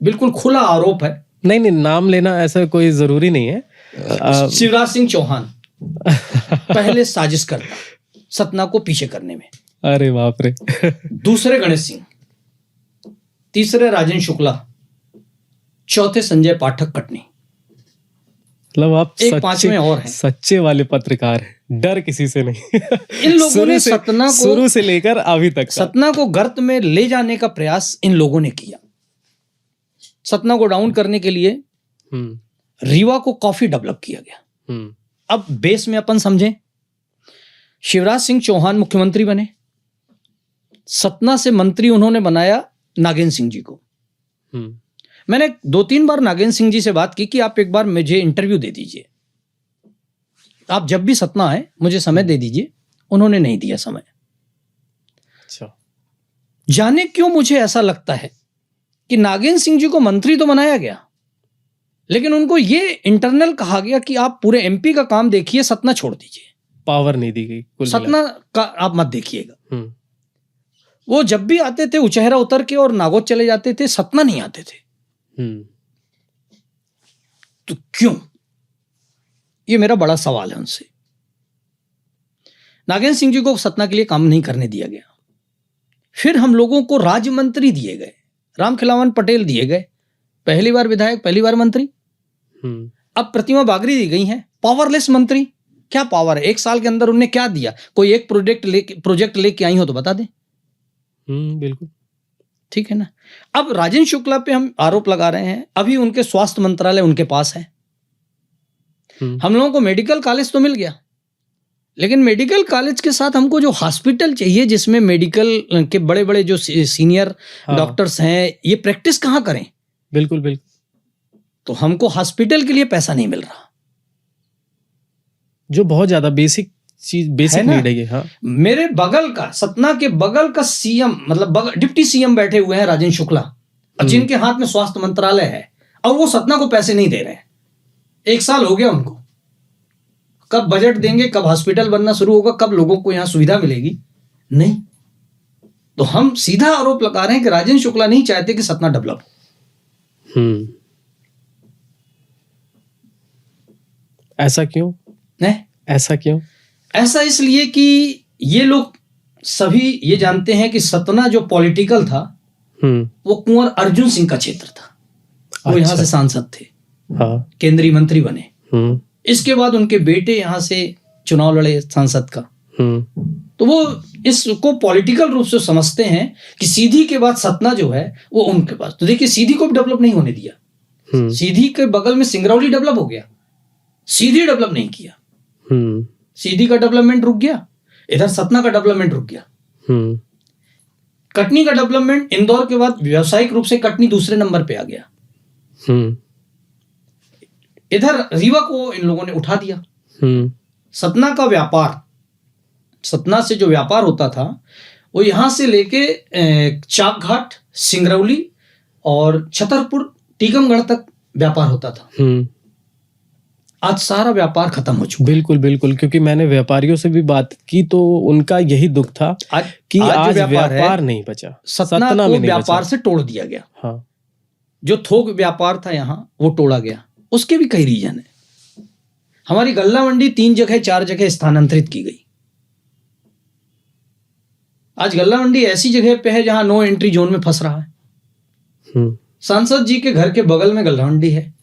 बिल्कुल खुला आरोप है। नहीं, नाम लेना ऐसा कोई जरूरी नहीं है। शिवराज सिंह चौहान पहले साजिश करता सतना को पीछे करने में। अरे बाप रे। दूसरे गणेश सिंह, तीसरे राजेंद्र शुक्ला, चौथे संजय पाठक कटनी। मतलब आप एक 5वें और हैं, सच्चे वाले पत्रकार हैं, डर किसी से नहीं। इन लोगों ने सतना को, शुरू से लेकर अभी तक, सतना को गर्त में ले जाने का प्रयास इन लोगों ने किया। सतना को डाउन करने के लिए रीवा को काफी डेवलप किया गया। अब बेस में अपन समझें, शिवराज सिंह चौहान मुख्यमंत्री बने, सतना से मंत्री उन्होंने बनाया नागेंद्र सिंह जी को। मैंने 2-3 बार नागेंद्र सिंह जी से बात की कि आप एक बार मुझे इंटरव्यू दे दीजिए, आप जब भी सतना आए मुझे समय दे दीजिए। उन्होंने नहीं दिया समय। अच्छा, जाने क्यों मुझे ऐसा लगता है कि नागेंद्र सिंह जी को मंत्री तो बनाया गया, लेकिन उनको ये इंटरनल कहा गया कि आप पूरे एमपी का काम देखिए, सतना छोड़ दीजिए, पावर नहीं दी गई, सतना का आप मत देखिएगा। वो जब भी आते थे उचेहरा उतर के और नागौद चले जाते थे, सतना नहीं आते थे। तो क्यों? ये मेरा बड़ा सवाल है उनसे। नागेंद्र सिंह जी को सतना के लिए काम नहीं करने दिया गया। फिर हम लोगों को राज्य मंत्री दिए गए, रामखिलावन पटेल दिए गए, पहली बार विधायक, पहली बार मंत्री। अब प्रतिमा बागरी दी गई हैं, पावरलेस मंत्री। क्या पावर है? 1 साल के अंदर उन्हें क्या दिया? कोई एक प्रोजेक्ट लेके आई हो तो बता दें। बिल्कुल ठीक है ना। अब राजेंद्र शुक्ला पे हम आरोप लगा रहे हैं, अभी उनके स्वास्थ्य मंत्रालय उनके पास है। हम लोगों को मेडिकल कॉलेज तो मिल गया, लेकिन मेडिकल कॉलेज के साथ हमको जो हॉस्पिटल चाहिए जिसमें मेडिकल के बड़े बड़े जो सीनियर डॉक्टर्स हैं ये प्रैक्टिस कहाँ करें? बिल्कुल बिल्कुल। तो हमको हॉस्पिटल के लिए पैसा नहीं मिल रहा, जो बहुत ज्यादा बेसिक नीड है ये। हाँ, मेरे बगल का, सतना के बगल का सीएम, मतलब डिप्टी सीएम बैठे हुए हैं राजेंद्र शुक्ला, और जिनके हाथ में स्वास्थ्य मंत्रालय है, और वो सतना को पैसे नहीं दे रहे हैं। 1 साल हो गया उनको। कब बजट देंगे, कब हॉस्पिटल बनना शुरू होगा, कब लोगों को यहां सुविधा मिलेगी? नहीं। तो हम सीधा आरोप लगा रहे हैं कि राजेंद्र शुक्ला नहीं चाहते कि सतना डेवलप हो। ऐसा क्यों? ऐसा क्यों? ऐसा इसलिए कि ये लोग सभी ये जानते हैं कि सतना जो पॉलिटिकल था वो कुंवर अर्जुन सिंह का क्षेत्र था। वो यहाँ से सांसद थे, हाँ, केंद्रीय मंत्री बने। इसके बाद उनके बेटे यहाँ से चुनाव लड़े सांसद का। तो वो इसको पॉलिटिकल रूप से समझते हैं कि सीधी के बाद सतना जो है वो उनके पास। तो देखिए, सीधी को भी डेवलप नहीं होने दिया। सीधी के बगल में सिंगरौली डेवलप हो गया, सीधी डेवलप नहीं किया। सीधी का डेवलपमेंट रुक गया, इधर सतना का डेवलपमेंट रुक गया। कटनी का डेवलपमेंट, इंदौर के बाद व्यावसायिक रूप से कटनी दूसरे नंबर पे आ गया। इधर रीवा को इन लोगों ने उठा दिया। सतना का व्यापार, सतना से जो व्यापार होता था वो यहां से लेके चाकघाट, सिंगरौली और छतरपुर, टीकमगढ़ तक व्यापार होता था। आज सारा व्यापार खत्म हो चुका। बिल्कुल बिल्कुल, क्योंकि मैंने व्यापारियों से भी बात की तो उनका यही दुख था कि आज व्यापार नहीं बचा। सतना को व्यापार से तोड़ दिया गया। हाँ, जो थोक व्यापार था यहाँ वो तोड़ा गया। उसके भी कई रीजन है। हमारी गल्ला मंडी 3 जगह 4 जगह स्थानांतरित की गई। आज गल्ला मंडी ऐसी जगह पे है जहां नो एंट्री जोन में फंस रहा है। सांसद जी के घर के बगल में गल्ला मंडी है,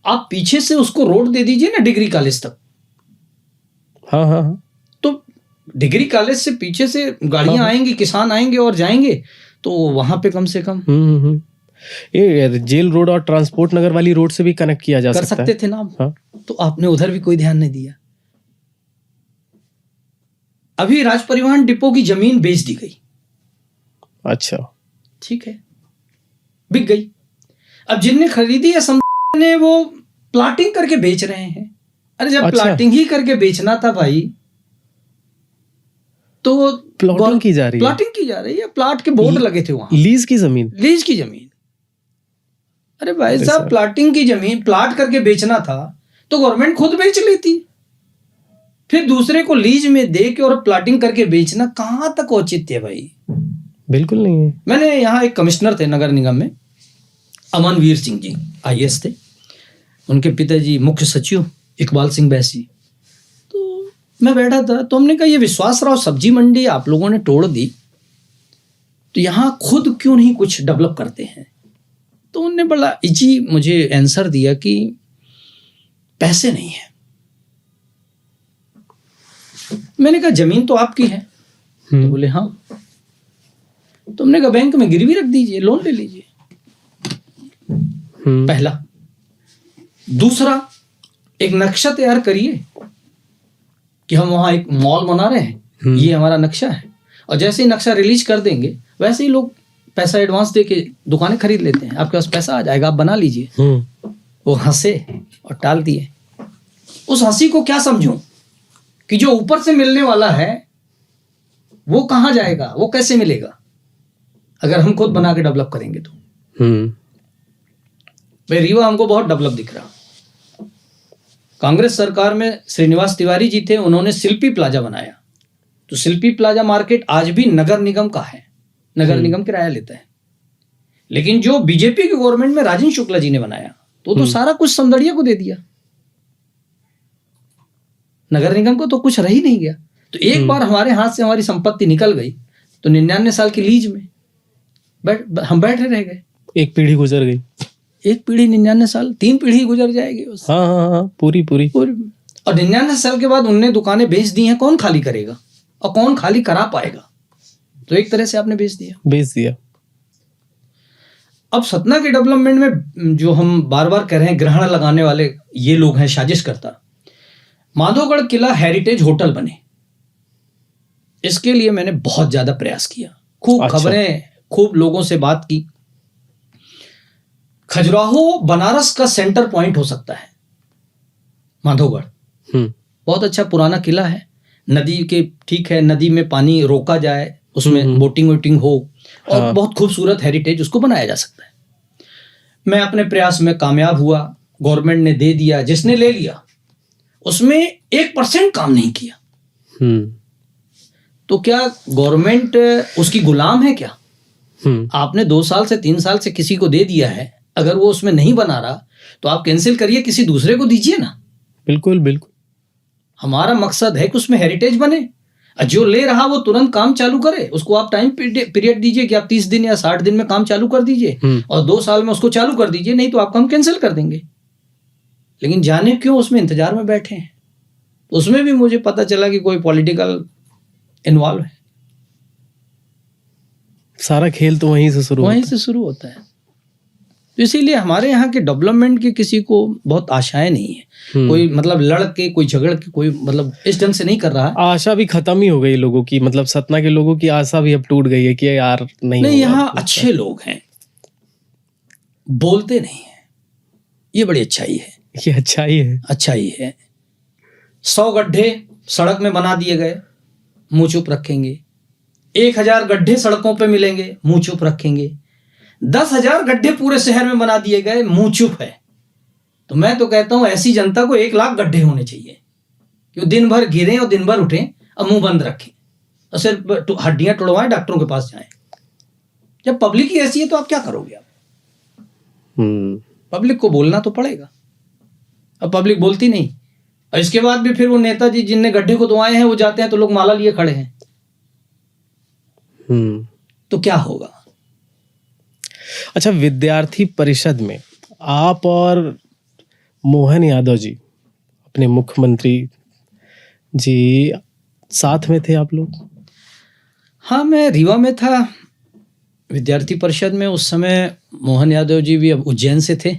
आप पीछे से उसको रोड दे दीजिए ना डिग्री कॉलेज तक। हाँ हाँ हाँ। तो डिग्री कॉलेज से पीछे से गाड़ियां आएंगी, किसान आएंगे और जाएंगे, तो वहां पे कम से कम ये जेल रोड और ट्रांसपोर्ट नगर वाली रोड से भी कनेक्ट किया जा सकता थे ना। हाँ? तो आपने उधर भी कोई ध्यान नहीं दिया। अभी राज परिवहन डिपो की जमीन बेच दी गई। अच्छा, ठीक है, बिक गई। अब जिनने खरीदी है ने वो प्लाटिंग करके बेच रहे हैं। अरे जब प्लाटिंग ही करके बेचना था भाई, तो प्लॉटिंग की जा रही है। प्लाट के बोर्ड लगे थे वहां, लीज की जमीन। अरे भाई साहब, प्लाटिंग की जमीन प्लाट करके बेचना था तो गवर्नमेंट खुद बेच लेती। फिर दूसरे को लीज में दे के और प्लाटिंग करके बेचना कहां तक औचित्य है भाई? बिल्कुल नहीं है। मैंने यहाँ एक कमिश्नर थे नगर निगम में, अमनवीर सिंह जी IAS थे, उनके पिताजी मुख्य सचिव इकबाल सिंह बैसी। तो मैं बैठा था तो हमने कहा ये विश्वासराव सब्जी मंडी आप लोगों ने तोड़ दी, तो यहाँ खुद क्यों नहीं कुछ डेवलप करते हैं? तो उन्होंने बड़ा इजी मुझे आंसर दिया कि पैसे नहीं है। मैंने कहा जमीन तो आपकी है। तो बोले हाँ। तो हमने कहा बैंक में गिरवी रख दीजिए, लोन ले लीजिए। पहला। दूसरा, एक नक्शा तैयार करिए कि हम वहां एक मॉल बना रहे हैं, ये हमारा नक्शा है, और जैसे ही नक्शा रिलीज कर देंगे वैसे ही लोग पैसा एडवांस देके दुकानें खरीद लेते हैं। आपके पास पैसा आ जाएगा, आप बना लीजिए। वो हंसे और टाल दिए। उस हंसी को क्या समझूं कि जो ऊपर से मिलने वाला है वो कहां जाएगा, वो कैसे मिलेगा अगर हम खुद बना के डेवलप करेंगे तो। भाई रीवा हमको बहुत डेवलप दिख रहा। कांग्रेस सरकार में श्रीनिवास तिवारी जी थे, उन्होंने शिल्पी प्लाजा बनाया। तो शिल्पी प्लाजा मार्केट आज भी नगर निगम का है, नगर निगम किराया लेता है। लेकिन जो बीजेपी की गवर्नमेंट में राजेंद्र शुक्ला जी ने बनाया तो सारा कुछ समदड़िया को दे दिया। नगर निगम को तो कुछ रह ही नहीं गया। तो एक बार हमारे हाथ से हमारी संपत्ति निकल गई तो 99 साल की लीज में हम बैठे रह गए। एक पीढ़ी गुजर गई। एक पीढ़ी 99 साल, 3 पीढ़ी गुजर जाएगी उस। हाँ हाँ हाँ, पूरी। और 99 साल के बाद उनने दुकानें बेच दी हैं, कौन खाली करेगा और कौन खाली करा पाएगा? तो एक तरह से आपने बेच दिया। अब सतना के डेवलपमेंट में जो हम बार बार कह रहे हैं ग्रहण लगाने वाले ये लोग हैं, साजिश करता। माधोगढ़ किला हेरिटेज होटल बने, इसके लिए मैंने बहुत ज्यादा प्रयास किया, खूब खबरें, खूब लोगों से बात की। खजुराहो बनारस का सेंटर पॉइंट हो सकता है माधोगढ़। बहुत अच्छा पुराना किला है, नदी के ठीक है, नदी में पानी रोका जाए, उसमें बोटिंग वोटिंग हो, और बहुत खूबसूरत हेरिटेज उसको बनाया जा सकता है। मैं अपने प्रयास में कामयाब हुआ, गवर्नमेंट ने दे दिया, जिसने ले लिया उसमें 1% काम नहीं किया। तो क्या गवर्नमेंट उसकी गुलाम है क्या? आपने 2 साल से 3 साल से किसी को दे दिया है, अगर वो उसमें नहीं बना रहा तो आप कैंसिल करिए, किसी दूसरे को दीजिए ना। बिल्कुल। हमारा मकसद है कि उसमें हेरिटेज बने, जो ले रहा वो तुरंत काम चालू करे, उसको आप टाइम पीरियड दीजिए कि आप 30 दिन या 60 दिन में काम चालू कर दीजिए, और 2 साल में उसको चालू कर दीजिए, नहीं तो आपको हम कैंसिल कर देंगे। लेकिन जाने क्यों उसमें इंतजार में बैठे हैं। उसमें भी मुझे पता चला कि कोई पॉलिटिकल इन्वॉल्व है। सारा खेल तो वहीं से शुरू होता है। तो इसीलिए हमारे यहाँ के डेवलपमेंट की किसी को बहुत आशाएं नहीं है। कोई मतलब लड़ के, कोई झगड़ के, कोई मतलब इस ढंग से नहीं कर रहा है। आशा भी खत्म ही हो गई लोगों की, मतलब सतना के लोगों की आशा भी अब टूट गई है कि यार नहीं यहाँ अच्छे लोग हैं, बोलते नहीं है, ये बड़ी अच्छाई है। ये अच्छाई है। 100 गड्ढे सड़क में बना दिए गए, मुंह चुप रखेंगे। 1000 गड्ढे सड़कों पे मिलेंगे, मुंह चुप रखेंगे। 10,000 गड्ढे पूरे शहर में बना दिए गए, मुंह चुप है। तो मैं तो कहता हूं ऐसी जनता को 1 लाख गड्ढे होने चाहिए कि दिन भर गिरें और दिन भर उठें और मुंह बंद रखें और सिर्फ हड्डियां तोड़वाएं, डॉक्टरों के पास जाएं। जब पब्लिक ही ऐसी है तो आप क्या करोगे? आप पब्लिक को बोलना तो पड़ेगा। अब पब्लिक बोलती नहीं, और इसके बाद भी फिर वो नेताजी जिनने गड्ढे को दुआए हैं वो जाते हैं तो लोग माला लिए खड़े हैं। तो क्या होगा? अच्छा, विद्यार्थी परिषद में आप और मोहन यादव जी, अपने मुख्यमंत्री जी, साथ में थे आप लोग? हाँ, मैं रीवा में था विद्यार्थी परिषद में। उस समय मोहन यादव जी भी अब उज्जैन से थे।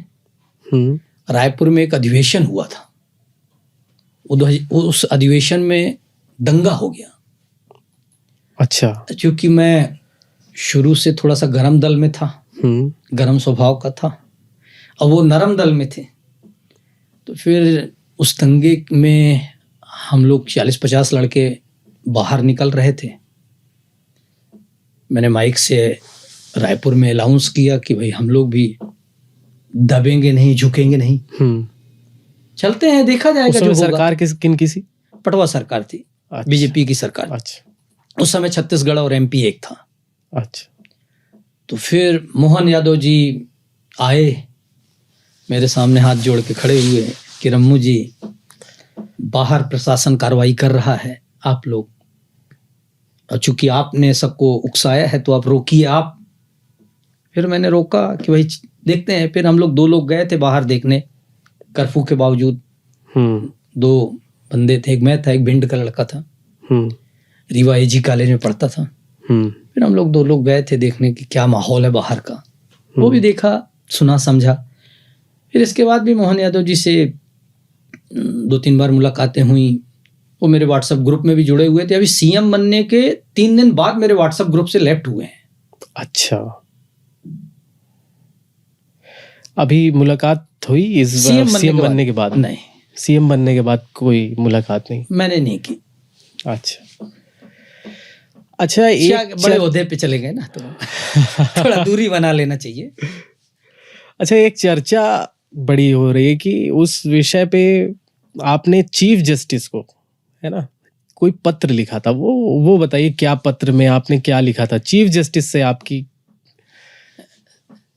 रायपुर में एक अधिवेशन हुआ था, उस अधिवेशन में दंगा हो गया। अच्छा। क्योंकि मैं शुरू से थोड़ा सा गरम दल में था, गरम स्वभाव का था, और वो नरम दल में थे। तो फिर उस दंगे में हम लोग 40-50 लड़के बाहर निकल रहे थे। मैंने माइक से रायपुर में अनाउंस किया कि भाई हम लोग भी दबेंगे नहीं, झुकेंगे नहीं, चलते हैं, देखा जाएगा जो होगा। सरकार किन की सी? पटवा सरकार थी। अच्छा। बीजेपी की सरकार। अच्छा। उस समय छत्तीसगढ़ और एमपी एक था। अच्छा। तो फिर मोहन यादव जी आए, मेरे सामने हाथ जोड़ के खड़े हुए कि रम्मू जी, बाहर प्रशासन कार्रवाई कर रहा है, आप लोग, और चूंकि आपने सबको उकसाया है तो आप रोकिए आप। फिर मैंने रोका कि भाई देखते हैं। फिर हम लोग 2 लोग गए थे बाहर देखने, कर्फ्यू के बावजूद। 2 बंदे थे, एक मैं था, एक भिंड का लड़का था, रीवा एजी कॉलेज में पढ़ता था। फिर हम लोग 2 लोग गए थे देखने की क्या माहौल है बाहर का। वो भी देखा, सुना, समझा। फिर इसके बाद भी मोहन यादव जी से 2-3 बार मुलाकातें हुई। वो मेरे व्हाट्सएप ग्रुप में भी जुड़े हुए थे। अभी सीएम बनने के 3 दिन बाद मेरे व्हाट्सएप ग्रुप से लेफ्ट हुए हैं। अच्छा, अभी मुलाकात हुई इस सीएम बनने के बाद? नहीं, सीएम बनने के बाद कोई मुलाकात नहीं, मैंने नहीं की। अच्छा, एक बड़े ओहदे पे चले गए ना, तो थोड़ा दूरी बना लेना चाहिए। अच्छा, एक चर्चा बड़ी हो रही है कि उस विषय पे आपने चीफ जस्टिस को, है ना, कोई पत्र लिखा था। वो बताइए, क्या पत्र में आपने क्या लिखा था चीफ जस्टिस से? आपकी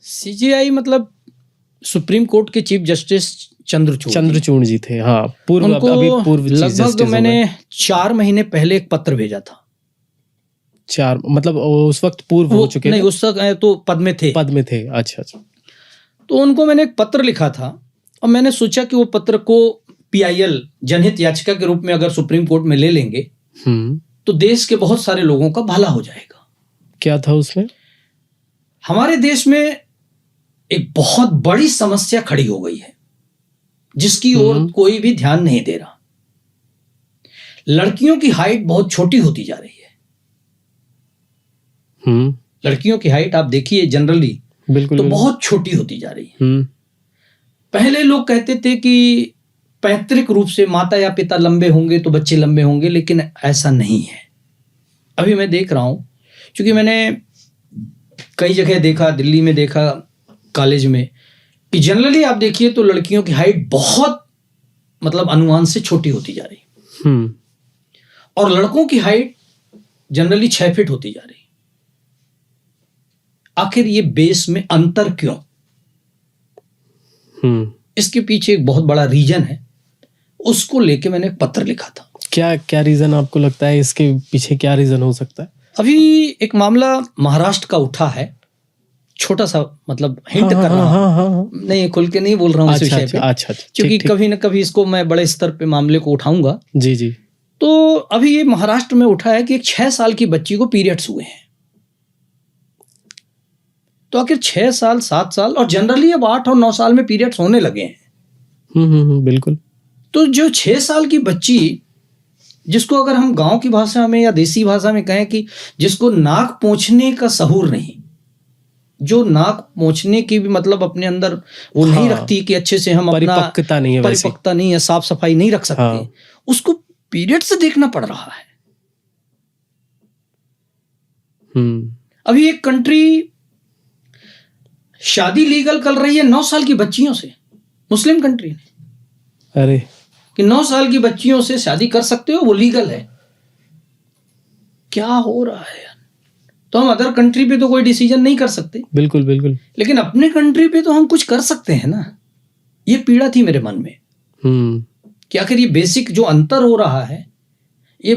सीजेआई मतलब सुप्रीम कोर्ट के चीफ जस्टिस चंद्रचूड़ जी थे। हाँ, पूर्व लगभग मैंने 4 महीने पहले एक पत्र भेजा था 4 मतलब उस वक्त पूर्व हो चुके नहीं, थे? उस वक्त तो पद में थे। पद में थे, अच्छा अच्छा। तो उनको मैंने एक पत्र लिखा था और मैंने सोचा कि वो पत्र को PIL जनहित याचिका के रूप में अगर सुप्रीम कोर्ट में ले लेंगे तो देश के बहुत सारे लोगों का भला हो जाएगा। क्या था उसमें? हमारे देश में एक बहुत बड़ी समस्या खड़ी हो गई है जिसकी ओर कोई भी ध्यान नहीं दे रहा। लड़कियों की हाइट बहुत छोटी होती जा रही है। लड़कियों की हाइट आप देखिए जनरली बिल्कुल तो बिल्कुल। बहुत छोटी होती जा रही है। पहले लोग कहते थे कि पैतृक रूप से माता या पिता लंबे होंगे तो बच्चे लंबे होंगे, लेकिन ऐसा नहीं है। अभी मैं देख रहा हूं, क्योंकि मैंने कई जगह देखा, दिल्ली में देखा, कॉलेज में, कि जनरली आप देखिए तो लड़कियों की हाइट बहुत मतलब अनुमान से छोटी होती जा रही है और लड़कों की हाइट जनरली 6 फीट होती जा रही है। आखिर ये बेस में अंतर क्यों? इसके पीछे एक बहुत बड़ा रीजन है, उसको लेके मैंने एक पत्र लिखा था। क्या रीजन आपको लगता है इसके पीछे, क्या रीजन हो सकता है? अभी एक मामला महाराष्ट्र का उठा है, छोटा सा मतलब हिंट कर रहा हूं, नहीं खुल के नहीं बोल रहा हूं इस विषय पे, अच्छा, क्योंकि कभी ना कभी इसको मैं बड़े स्तर पे मामले को उठाऊंगा। जी जी। तो अभी ये महाराष्ट्र में उठा है कि एक 6 साल की बच्ची को पीरियड्स हुए हैं। तो आखिर 6 साल 7 साल और जनरली अब 8 और 9 साल में पीरियड्स होने लगे हैं। बिल्कुल। तो जो 6 साल की बच्ची, जिसको अगर हम गांव की भाषा में या देसी भाषा में कहें कि जिसको नाक पोंछने का सहूर नहीं, जो नाक पोंछने की भी मतलब अपने अंदर वो नहीं रखती कि अच्छे से हम अपना परिपक्वता नहीं है, साफ सफाई नहीं रख सकते, उसको पीरियड से देखना पड़ रहा है। अभी एक कंट्री शादी लीगल कर रही है 9 साल की बच्चियों से, मुस्लिम कंट्री ने, अरे कि 9 साल की बच्चियों से शादी कर सकते हो, वो लीगल है। क्या हो रहा है? तो हम अदर कंट्री पे तो कोई डिसीजन नहीं कर सकते, बिल्कुल बिल्कुल, लेकिन अपने कंट्री पे तो हम कुछ कर सकते हैं ना। ये पीड़ा थी मेरे मन में कि आखिर ये बेसिक जो अंतर हो रहा है ये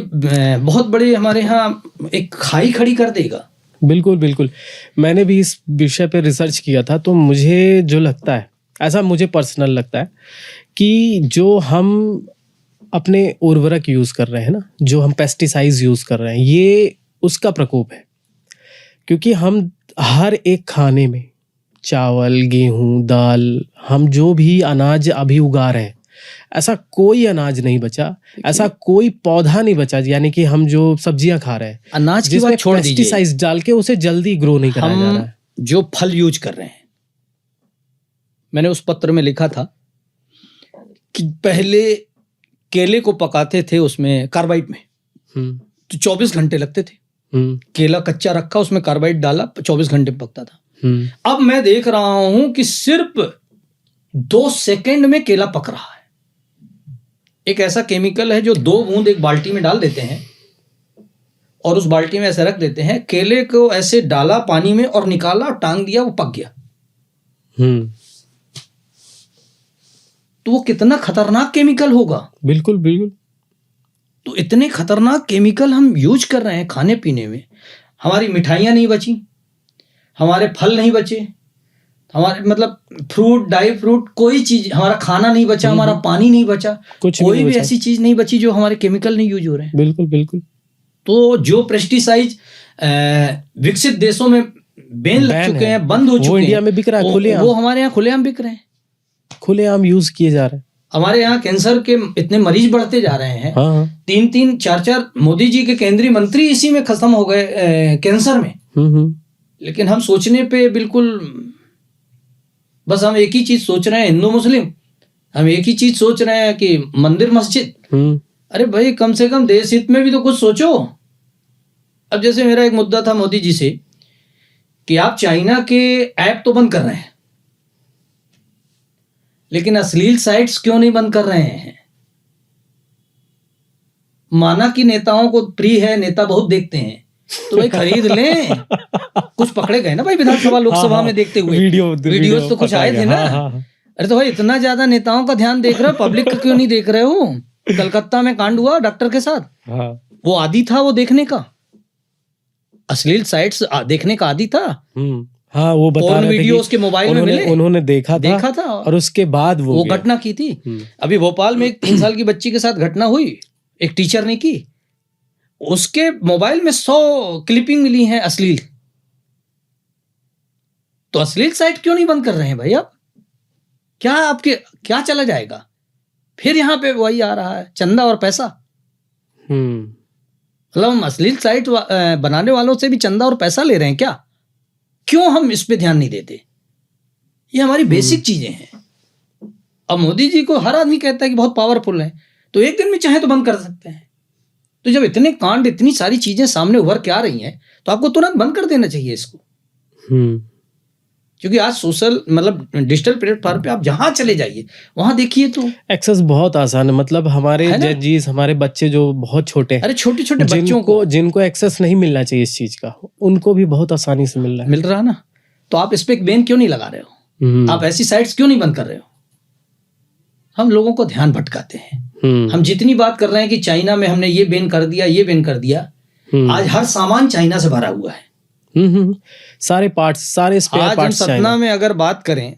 बहुत बड़े हमारे यहाँ एक खाई खड़ी कर देगा। बिल्कुल बिल्कुल, मैंने भी इस विषय पे रिसर्च किया था, तो मुझे जो लगता है, ऐसा मुझे पर्सनल लगता है कि जो हम अपने उर्वरक यूज़ कर रहे हैं ना, जो हम पेस्टिसाइड्स यूज़ कर रहे हैं, ये उसका प्रकोप है। क्योंकि हम हर एक खाने में चावल, गेहूं, दाल, हम जो भी अनाज अभी उगा रहे हैं, ऐसा कोई अनाज नहीं बचा, ऐसा कोई पौधा नहीं बचा, यानी कि हम जो सब्जियां खा रहे हैं, अनाज की बात छोड़ दीजिए, पेस्टिसाइड्स डाल के उसे जल्दी ग्रो नहीं कराया जा रहा है। जो फल यूज कर रहे हैं, मैंने उस पत्र में लिखा था कि पहले केले को पकाते थे उसमें कार्बाइड में, तो 24 घंटे लगते थे। केला कच्चा रखा, उसमें कार्बाइड डाला, 24 घंटे पकता था। अब मैं देख रहा हूं कि सिर्फ 2 सेकंड में केला पक रहा है। एक ऐसा केमिकल है जो 2 बूंद एक बाल्टी में डाल देते हैं और उस बाल्टी में ऐसे रख देते हैं, केले को ऐसे डाला पानी में और निकाला और टांग दिया, वो पक गया। तो वो कितना खतरनाक केमिकल होगा। बिल्कुल बिल्कुल। तो इतने खतरनाक केमिकल हम यूज कर रहे हैं खाने पीने में। हमारी मिठाइयाँ नहीं बची, हमारे फल नहीं बचे, हमारे मतलब फ्रूट, ड्राई फ्रूट, कोई चीज, हमारा खाना नहीं बचा, हमारा पानी नहीं बचा, कोई भी ऐसी चीज नहीं बची जो हमारे केमिकल नहीं यूज हो रहे हैं। बिल्कुल बिल्कुल। तो जो पेस्टिसाइड विकसित देशों में बैन लग चुके हैं, बंद हो चुके हैं, वो इंडिया में बिक रहा है खुलेआम, वो हमारे यहाँ खुलेआम बिक रहे हैं, खुलेआम यूज किए जा रहे हैं। हमारे यहाँ कैंसर के इतने मरीज बढ़ते जा रहे हैं। 3-3, 4-4 मोदी जी के केंद्रीय मंत्री इसी में खत्म हो गए कैंसर में। लेकिन हम सोचने पे बिल्कुल, बस हम एक ही चीज सोच रहे हैं, हिंदू मुस्लिम, हम एक ही चीज सोच रहे हैं कि मंदिर मस्जिद। अरे भाई, कम से कम देश हित में भी तो कुछ सोचो। अब जैसे मेरा एक मुद्दा था मोदी जी से कि आप चाइना के ऐप तो बंद कर रहे हैं, लेकिन अश्लील साइट्स क्यों नहीं बंद कर रहे हैं? माना कि नेताओं को प्रिय है, नेता बहुत देखते हैं, तो भाई खरीद लें। कुछ पकड़े गए ना भाई विधानसभा लोकसभा में देखते हुए, वीडियोस तो कुछ आए थे ना। अरे तो भाई इतना ज्यादा नेताओं का ध्यान देख रहे हो, पब्लिक का क्यों नहीं देख रहे हो? कलकत्ता में कांड हुआ डॉक्टर के साथ, वो आदी था वो देखने का, अश्लील साइट्स देखने का आदी था। हाँ, वो बता पोर्न रहे थे वीडियोस कि के मोबाइल में मिले, उन्होंने देखा था और उसके बाद वो गया। घटना की थी। अभी भोपाल में एक 3 साल की बच्ची के साथ घटना हुई, एक टीचर ने की, उसके मोबाइल में 100 क्लिपिंग मिली हैं अश्लील। तो अश्लील साइट क्यों नहीं बंद कर रहे हैं भाई आप? क्या आपके क्या चला जाएगा? फिर यहाँ पे वही आ रहा है, चंदा और पैसा। मतलब हम अश्लील साइट बनाने वालों से भी चंदा और पैसा ले रहे हैं क्या? क्यों हम इस पे ध्यान नहीं देते? ये हमारी बेसिक चीजें हैं। अब मोदी जी को हर आदमी कहता है कि बहुत पावरफुल है, तो एक दिन में चाहे तो बंद कर सकते हैं। तो जब इतने कांड, इतनी सारी चीजें सामने उभर के आ रही हैं, तो आपको तुरंत बंद कर देना चाहिए इसको। क्योंकि आज सोशल मतलब डिजिटल प्लेटफॉर्म पे आप जहां चले जाइए वहां देखिए तो एक्सेस बहुत आसान है। मतलब हमारे जजीज, हमारे बच्चे जो बहुत छोटे हैं, अरे छोटे छोटे बच्चों को जिनको एक्सेस नहीं मिलना चाहिए इस चीज का, उनको भी बहुत आसानी से मिल रहा है ना। तो आप इस पे एक बैन क्यों नहीं लगा रहे हो? आप ऐसी साइट्स क्यों नहीं बंद कर रहे हो? हम लोगों को ध्यान भटकाते हैं। हम जितनी बात कर रहे हैं कि चाइना में हमने ये बैन कर दिया, ये बैन कर दिया, आज हर सामान चाइना से भरा हुआ है। सारे पार्ट्स, सारे स्पेयर पार्ट्स। आज हम सतना में अगर बात करें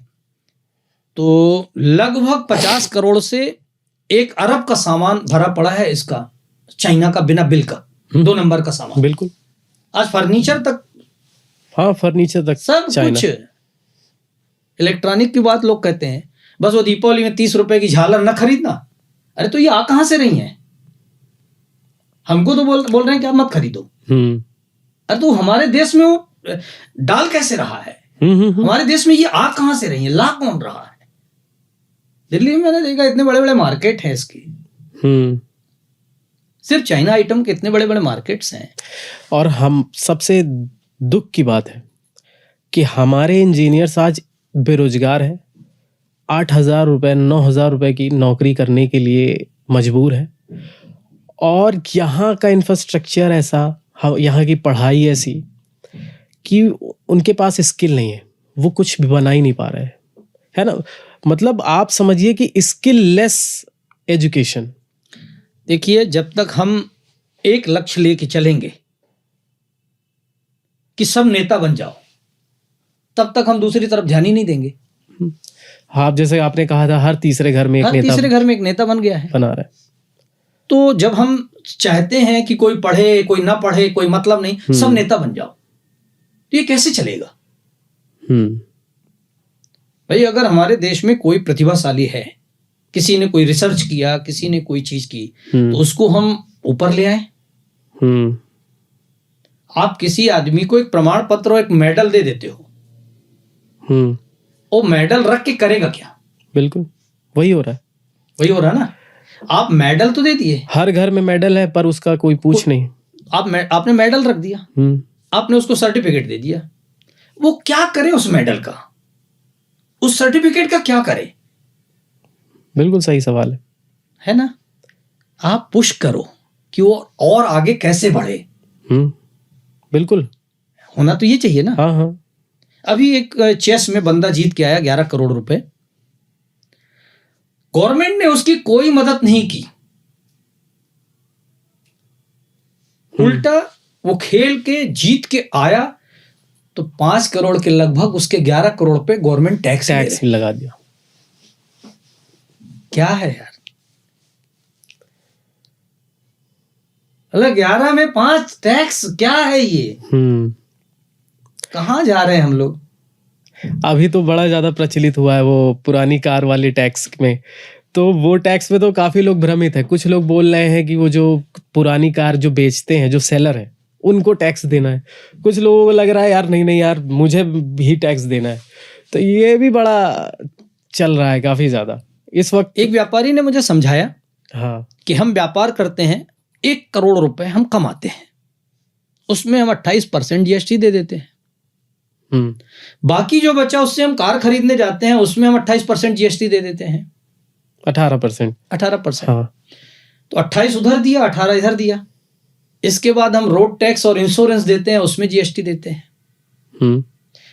तो लगभग 50 करोड़ से 1 अरब का सामान भरा पड़ा है इसका, चाइना का, बिना बिल का, 2 नंबर का सामान। बिल्कुल। आज फर्नीचर तक, हाँ फर्नीचर तक, सब कुछ। इलेक्ट्रॉनिक की बात लोग कहते हैं बस वो दीपावली में 30 रुपए की झालर न खरीदना। अरे तो ये आ कहां से रही है? हमको तो बोल रहे हैं कि आप मत खरीदो। अरे तो हमारे देश में वो डाल कैसे रहा है? हमारे देश में ये आ कहां से रही है? ला कौन रहा है? दिल्ली में मैंने देखा इतने बड़े बड़े मार्केट हैं इसके, सिर्फ चाइना आइटम के इतने बड़े बड़े मार्केट्स हैं। और हम सबसे दुख की बात है कि हमारे इंजीनियर्स आज बेरोजगार हैं, 8,000 रुपए 9,000 रुपए की नौकरी करने के लिए मजबूर है। और यहाँ का इंफ्रास्ट्रक्चर ऐसा, यहाँ की पढ़ाई ऐसी कि उनके पास स्किल नहीं है, वो कुछ भी बना ही नहीं पा रहे हैं, है ना। मतलब आप समझिए कि स्किल लेस एजुकेशन। देखिए, जब तक हम एक लक्ष्य लेके चलेंगे कि सब नेता बन जाओ, तब तक हम दूसरी तरफ ध्यान ही नहीं देंगे। हाँ, जैसे आपने कहा था हर तीसरे घर में एक नेता बन गया है, बना रहा है। तो जब हम चाहते हैं कि कोई पढ़े, कोई ना पढ़े, कोई मतलब नहीं, सब नेता बन जाओ, तो ये कैसे चलेगा? भाई, अगर हमारे देश में कोई प्रतिभाशाली है, किसी ने कोई रिसर्च किया, किसी ने कोई चीज की, तो उसको हम ऊपर ले आए। आप किसी आदमी को एक प्रमाण पत्र और एक मेडल दे देते हो, वो मेडल रख के करेगा क्या? बिल्कुल वही हो रहा है ना। आप मेडल तो दे दिए, हर घर में मेडल है, पर उसका कोई पूछ नहीं। आपने मेडल रख दिया, आपने उसको सर्टिफिकेट दे दिया, वो क्या करे उस मेडल का, उस सर्टिफिकेट का क्या करे? बिल्कुल सही सवाल है ना। आप पुश करो कि वो और आगे कैसे बढ़े। बिल्कुल होना तो ये चाहिए ना। हाँ। अभी एक चेस में बंदा जीत के आया 11 करोड़ रुपए, गवर्नमेंट ने उसकी कोई मदद नहीं की, उल्टा वो खेल के जीत के आया तो 5 करोड़ के लगभग उसके 11 करोड़ पे गवर्नमेंट टैक्स लगा दिया। क्या है यार? 11 में 5 टैक्स, क्या है ये? कहाँ जा रहे हैं हम लोग? अभी तो बड़ा ज्यादा प्रचलित हुआ है वो पुरानी कार वाले टैक्स में, तो वो टैक्स में तो काफी लोग भ्रमित है। कुछ लोग बोल रहे हैं कि वो जो पुरानी कार जो बेचते हैं, जो सेलर है, उनको टैक्स देना है। कुछ लोगों को लग रहा है यार नहीं यार, मुझे भी टैक्स देना है। तो ये भी बड़ा चल रहा है काफी ज्यादा इस वक्त। एक व्यापारी ने मुझे समझाया, हाँ, कि हम व्यापार करते हैं, 1 करोड़ रुपए हम कमाते हैं, उसमें हम 28% जीएसटी दे देते हैं। बाकी जो बचा उससे हम कार खरीदने जाते हैं, उसमें हम 28% जीएसटी दे देते हैं। 18%। हाँ। तो 28 उधर दिया, 18 इधर दिया। इसके बाद हम रोड टैक्स और इंश्योरेंस देते हैं, उसमें जीएसटी देते हैं।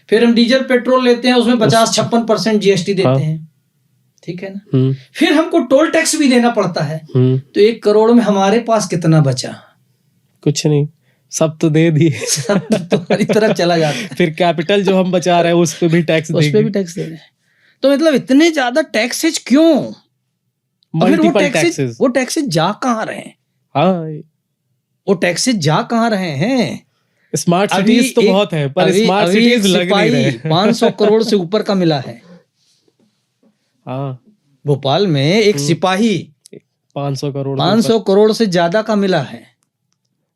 फिर हम डीजल पेट्रोल लेते हैं, उसमें 50-56% जीएसटी देते हैं। ठीक है ना। फिर हमको टोल टैक्स भी देना पड़ता है। तो 1 करोड़ में हमारे पास कितना बचा? कुछ नहीं। सब तो दे दिए। सब तो तुम्हारी तरफ चला जाता है, फिर कैपिटल जो हम बचा रहे हैं उस पे भी टैक्स उस पे भी टैक्स दे रहे हैं। तो मतलब इतने ज्यादा टैक्सेज क्यों? और फिर मल्टीपल टैक्सेस। वो टैक्सेज जा कहाँ रहे हैं? हाँ, वो टैक्सेज जा कहाँ रहे हैं? स्मार्ट अभी सिटीज तो बहुत है, पर अभी स्मार्ट एक सिटीज लग नहीं सिपाही रहे। 500 करोड़ से ऊपर का मिला है। हाँ, भोपाल में एक सिपाही 500 करोड़ 500 करोड़ से ज्यादा का मिला है।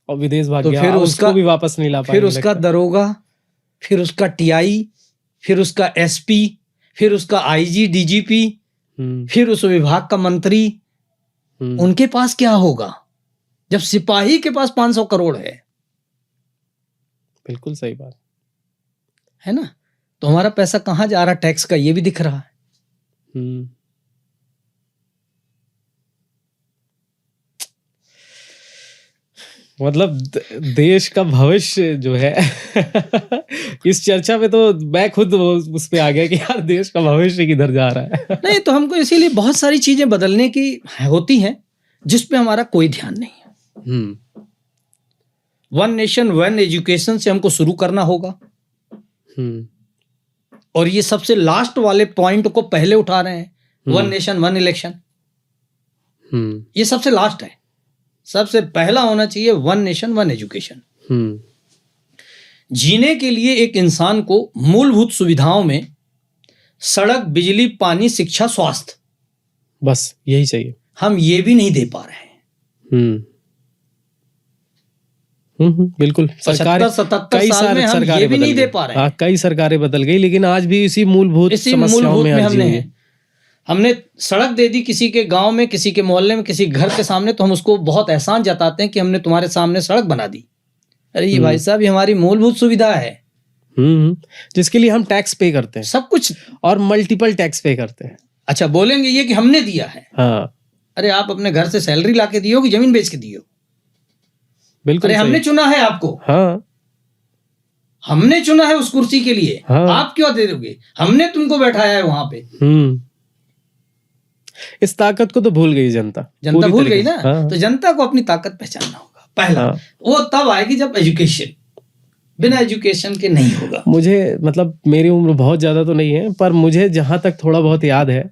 और विदेश भाग तो गया, फिर उसको भी वापस नहीं ला पाएंगे। फिर उसका दरोगा, फिर उसका टीआई, फिर उसका एसपी, फिर उसका आईजी डीजीपी, फिर उस विभाग का मंत्री, उनके पास क्या होगा जब सिपाही के पास 500 करोड़ है? बिल्कुल सही बात है ना? तो हमारा पैसा कहाँ जा रहा टैक्स का, ये भी दिख रहा है। मतलब देश का भविष्य जो है इस चर्चा में तो मैं खुद उस पे आ गया कि यार देश का भविष्य किधर जा रहा है। नहीं तो हमको इसीलिए बहुत सारी चीजें बदलने की होती हैं जिस पे हमारा कोई ध्यान नहीं है। वन नेशन वन एजुकेशन से हमको शुरू करना होगा, और ये सबसे लास्ट वाले पॉइंट को पहले उठा रहे हैं, वन नेशन वन इलेक्शन। ये सबसे लास्ट है। सबसे पहला होना चाहिए वन नेशन वन एजुकेशन। जीने के लिए एक इंसान को मूलभूत सुविधाओं में सड़क, बिजली, पानी, शिक्षा, स्वास्थ्य, बस यही चाहिए। हम ये भी नहीं दे पा रहे हैं। बिल्कुल। 75-77 साल में हम ये भी नहीं दे पा रहे हैं। कई सरकारें बदल गई, लेकिन आज भी इसी मूलभूत समस्याओं में हमने सड़क दे दी किसी के गांव में, किसी के मोहल्ले में, किसी घर के सामने, तो हम उसको बहुत एहसान जताते हैं कि हमने तुम्हारे सामने सड़क बना दी। अरे ये भाई साहब, ये हमारी मूलभूत सुविधा है, जिसके लिए हम टैक्स पे करते हैं, सब कुछ, और मल्टीपल टैक्स पे करते हैं। अच्छा, बोलेंगे ये कि हमने दिया है। हाँ, अरे आप अपने घर से सैलरी लाके दियो कि जमीन बेच के दियो? बिल्कुल। अरे हमने चुना है आपको। हाँ, हमने चुना है उस कुर्सी के लिए। हाँ। आप क्यों दे दोगे? हमने तुमको बैठाया है वहां पे। इस ताकत को तो भूल गई जनता भूल गई ना। हाँ। तो जनता को अपनी ताकत पहचानना होगा पहला। हाँ। वो तब आएगी जब एजुकेशन, बिना एजुकेशन के नहीं होगा। मुझे मतलब मेरी उम्र बहुत ज्यादा तो नहीं है, पर मुझे जहां तक थोड़ा बहुत याद है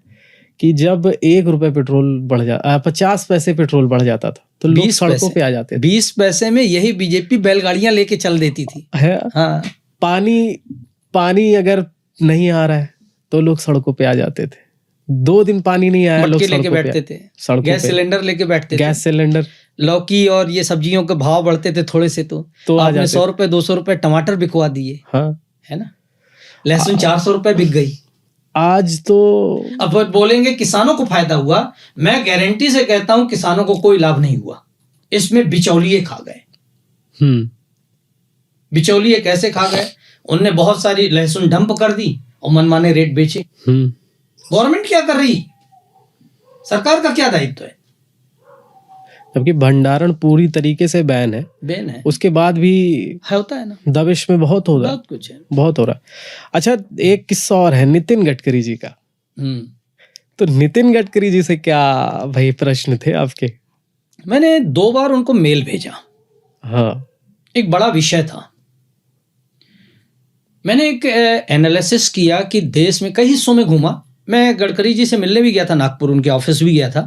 कि जब 1 रुपए पेट्रोल बढ़ 50 पैसे पेट्रोल बढ़ जाता था तो लोग सड़कों पे आ जाते थे। 20 पैसे में यही बीजेपी बैलगाड़ियां लेके चल देती थी। है? हाँ। पानी अगर नहीं आ रहा है तो लोग सड़कों पे आ जाते थे। 2 दिन पानी नहीं आया, लोग लेके बैठते थे, गैस सिलेंडर लेके बैठते थे। गैस सिलेंडर, लौकी और ये सब्जियों के भाव बढ़ते थे थोड़े से, तो आपने 100 रुपए 200 रुपए टमाटर बिकवा दिए। हाँ। है ना? लहसुन 400 रुपए बिक गई। आज तो अब बोलेंगे किसानों को फायदा हुआ। मैं गारंटी से कहता हूं किसानों को कोई लाभ नहीं हुआ। इसमें बिचौलिए खा गए। बिचौलिए कैसे खा गए? उनने बहुत सारी लहसुन डंप कर दी और मनमाने रेट बेचे। गवर्नमेंट क्या कर रही? सरकार का क्या दायित्व है? जबकि भंडारण पूरी तरीके से बैन है, उसके बाद भी होता है ना, दबिश में बहुत हो रहा है, बहुत कुछ है, बहुत हो रहा है। अच्छा, एक किस्सा और है नितिन गडकरी जी का। तो नितिन गडकरी जी से क्या भाई प्रश्न थे आपके? मैंने 2 बार उनको मेल भेजा। हाँ। एक बड़ा विषय था। मैंने एक एनालिसिस किया कि देश में कई हिस्सों में घूमा। मैं गडकरी जी से मिलने भी गया था, नागपुर उनके ऑफिस भी गया था।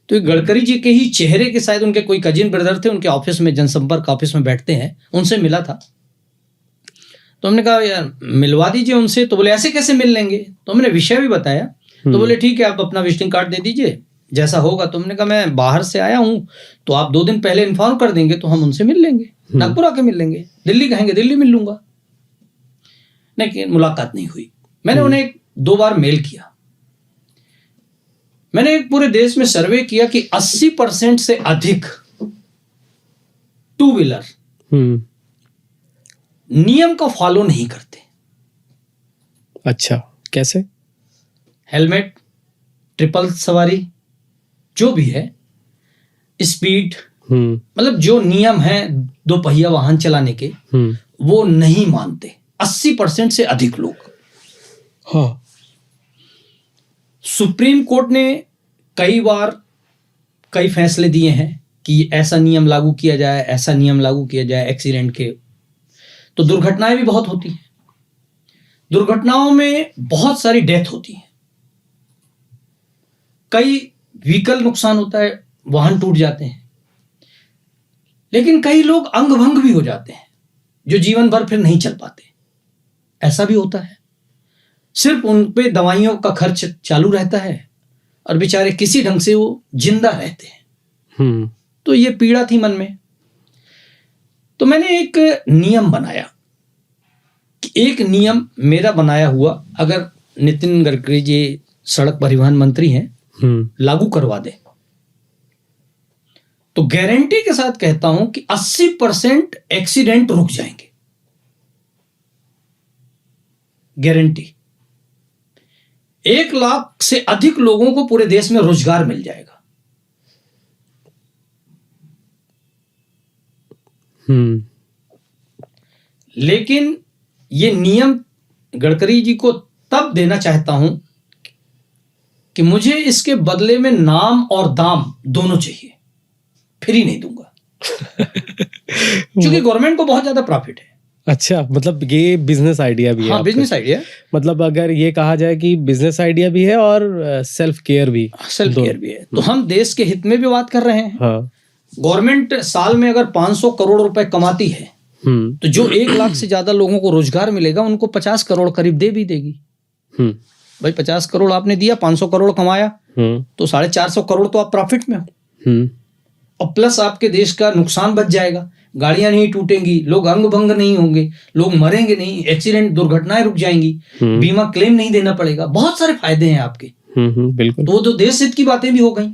तो गडकरी जी के ही चेहरे के, शायद उनके कोई कजिन ब्रदर थे, उनके ऑफिस में, जनसंपर्क ऑफिस में बैठते हैं, उनसे मिला था। तो हमने कहा यार मिलवा दीजिए उनसे। तो बोले ऐसे कैसे मिल लेंगे? तो हमने विषय भी बताया। तो बोले ठीक है, आप अपना विजिटिंग कार्ड दे दीजिए, जैसा होगा। तो हमने कहा मैं बाहर से आया हूँ, तो आप 2 दिन पहले इन्फॉर्म कर देंगे तो हम उनसे मिल लेंगे, नागपुर आके मिल लेंगे। दिल्ली कहेंगे दिल्ली मिल लूंगा। लेकिन मुलाकात नहीं हुई। मैंने उन्हें 2 बार मेल किया। मैंने एक पूरे देश में सर्वे किया कि 80% से अधिक 2 व्हीलर नियम का फॉलो नहीं करते। अच्छा, कैसे? हेलमेट, ट्रिपल सवारी, जो भी है, स्पीड, मतलब जो नियम है 2 पहिया वाहन चलाने के, वो नहीं मानते 80% से अधिक लोग। हाँ। सुप्रीम कोर्ट ने कई बार कई फैसले दिए हैं कि ऐसा नियम लागू किया जाए, ऐसा नियम लागू किया जाए एक्सीडेंट के, तो दुर्घटनाएं भी बहुत होती हैं। दुर्घटनाओं में बहुत सारी डेथ होती है, कई व्हीकल नुकसान होता है, वाहन टूट जाते हैं, लेकिन कई लोग अंग भंग भी हो जाते हैं जो जीवन भर फिर नहीं चल पाते। ऐसा भी होता है, सिर्फ उन पे दवाइयों का खर्च चालू रहता है और बेचारे किसी ढंग से वो जिंदा रहते हैं। तो ये पीड़ा थी मन में। तो मैंने एक नियम बनाया कि एक नियम मेरा बनाया हुआ अगर नितिन गडकरी जी सड़क परिवहन मंत्री हैं लागू करवा दे तो गारंटी के साथ कहता हूं कि 80% एक्सीडेंट रुक जाएंगे। गारंटी। 1 लाख से अधिक लोगों को पूरे देश में रोजगार मिल जाएगा। लेकिन ये नियम गडकरी जी को तब देना चाहता हूं कि मुझे इसके बदले में नाम और दाम दोनों चाहिए, फ्री नहीं दूंगा। क्योंकि गवर्नमेंट को बहुत ज्यादा प्रॉफिट है। अच्छा, मतलब ये बिजनेस आइडिया भी है। हाँ, बिजनेस आइडिया। मतलब अगर ये कहा जाए कि बिजनेस आइडिया भी है और सेल्फ केयर भी है, तो हम देश के हित में भी बात कर रहे हैं। हाँ। गवर्नमेंट साल में अगर 500 करोड़ रुपए कमाती है तो जो 1 लाख से ज्यादा लोगों को रोजगार मिलेगा उनको 50 करोड़ करीब दे भी देगी। भाई 50 करोड़ आपने दिया, 500 करोड़ कमाया, तो 450 करोड़ तो आप प्रॉफिट में हो। और प्लस आपके देश का नुकसान बच जाएगा, गाड़ियां नहीं टूटेंगी, लोग अंग भंग नहीं होंगे, लोग मरेंगे नहीं, एक्सीडेंट दुर्घटनाएं रुक जाएंगी, बीमा क्लेम नहीं देना पड़ेगा, बहुत सारे फायदे हैं आपके। बिल्कुल। तो वो तो देश हित की बातें भी हो गई।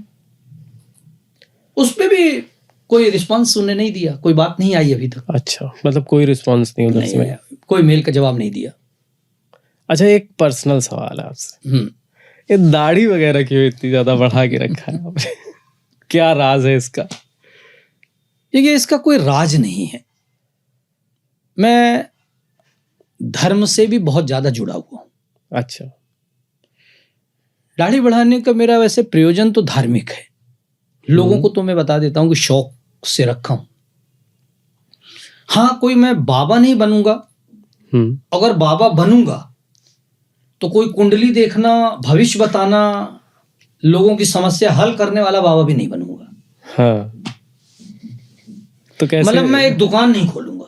उस पे भी कोई रिस्पांस सुनने नहीं दिया, कोई बात नहीं आई अभी तक। अच्छा, मतलब कोई रिस्पांस नहीं उधर से? कोई मेल का जवाब नहीं दिया। अच्छा, एक पर्सनल सवाल है आपसे। ये दाढ़ी वगैरह क्यों इतनी ज्यादा बढ़ा के रखा है आपने? क्या राज है इसका? देखिए, इसका कोई राज नहीं है। मैं धर्म से भी बहुत ज्यादा जुड़ा हुआ हूं। अच्छा। दाढ़ी बढ़ाने का मेरा वैसे प्रयोजन तो धार्मिक है। लोगों को तो मैं बता देता हूं कि शौक से रखा हूं। हाँ, कोई मैं बाबा नहीं बनूंगा। अगर बाबा बनूंगा तो कोई कुंडली देखना, भविष्य बताना, लोगों की समस्या हल करने वाला बाबा भी नहीं बनूंगा। हाँ। तो कैसे? मतलब मैं एक दुकान नहीं खोलूंगा।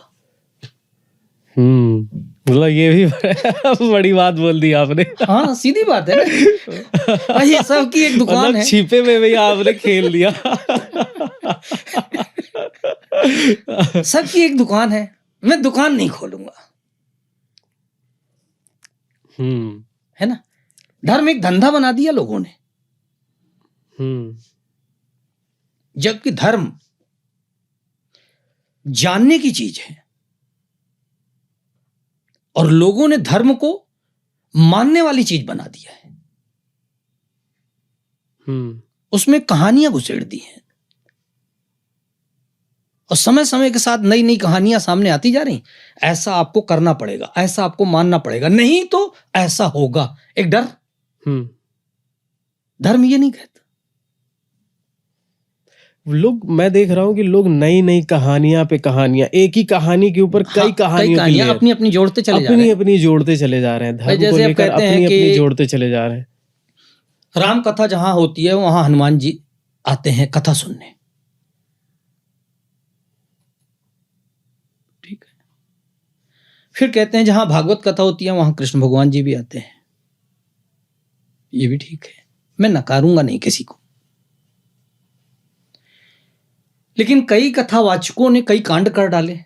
मतलब ये भी बड़ी बात बोल दी आपने। हाँ, सीधी बात है ना। ये सबकी एक दुकान मतलब है। छिपे में भी आपने खेल दिया। सबकी एक दुकान है, मैं दुकान नहीं खोलूंगा। है ना। धर्म एक धंधा बना दिया लोगों ने। जबकि धर्म जानने की चीज है और लोगों ने धर्म को मानने वाली चीज बना दिया है। उसमें कहानियां घुसेड़ दी हैं और समय समय के साथ नई नई कहानियां सामने आती जा रही। ऐसा आपको करना पड़ेगा, ऐसा आपको मानना पड़ेगा, नहीं तो ऐसा होगा। एक डर। धर्म ये नहीं कहता। लोग, मैं देख रहा हूँ कि लोग नई नई कहानियां पे कहानियां, एक ही कहानी के ऊपर कई कहानियां अपनी अपनी जोड़ते चले जा रहे हैं। अपनी जोड़ते चले जा रहे हैं। धर्म को लेकर अपनी अपनी जोड़ते चले जा रहे हैं। राम कथा जहां होती है वहां हनुमान जी आते हैं कथा सुनने। ठीक है। फिर कहते हैं जहां भागवत कथा होती है वहां कृष्ण भगवान जी भी आते हैं। ये भी ठीक है, मैं नकारूंगा नहीं किसी को। लेकिन कई कथावाचकों ने कई कांड कर डाले।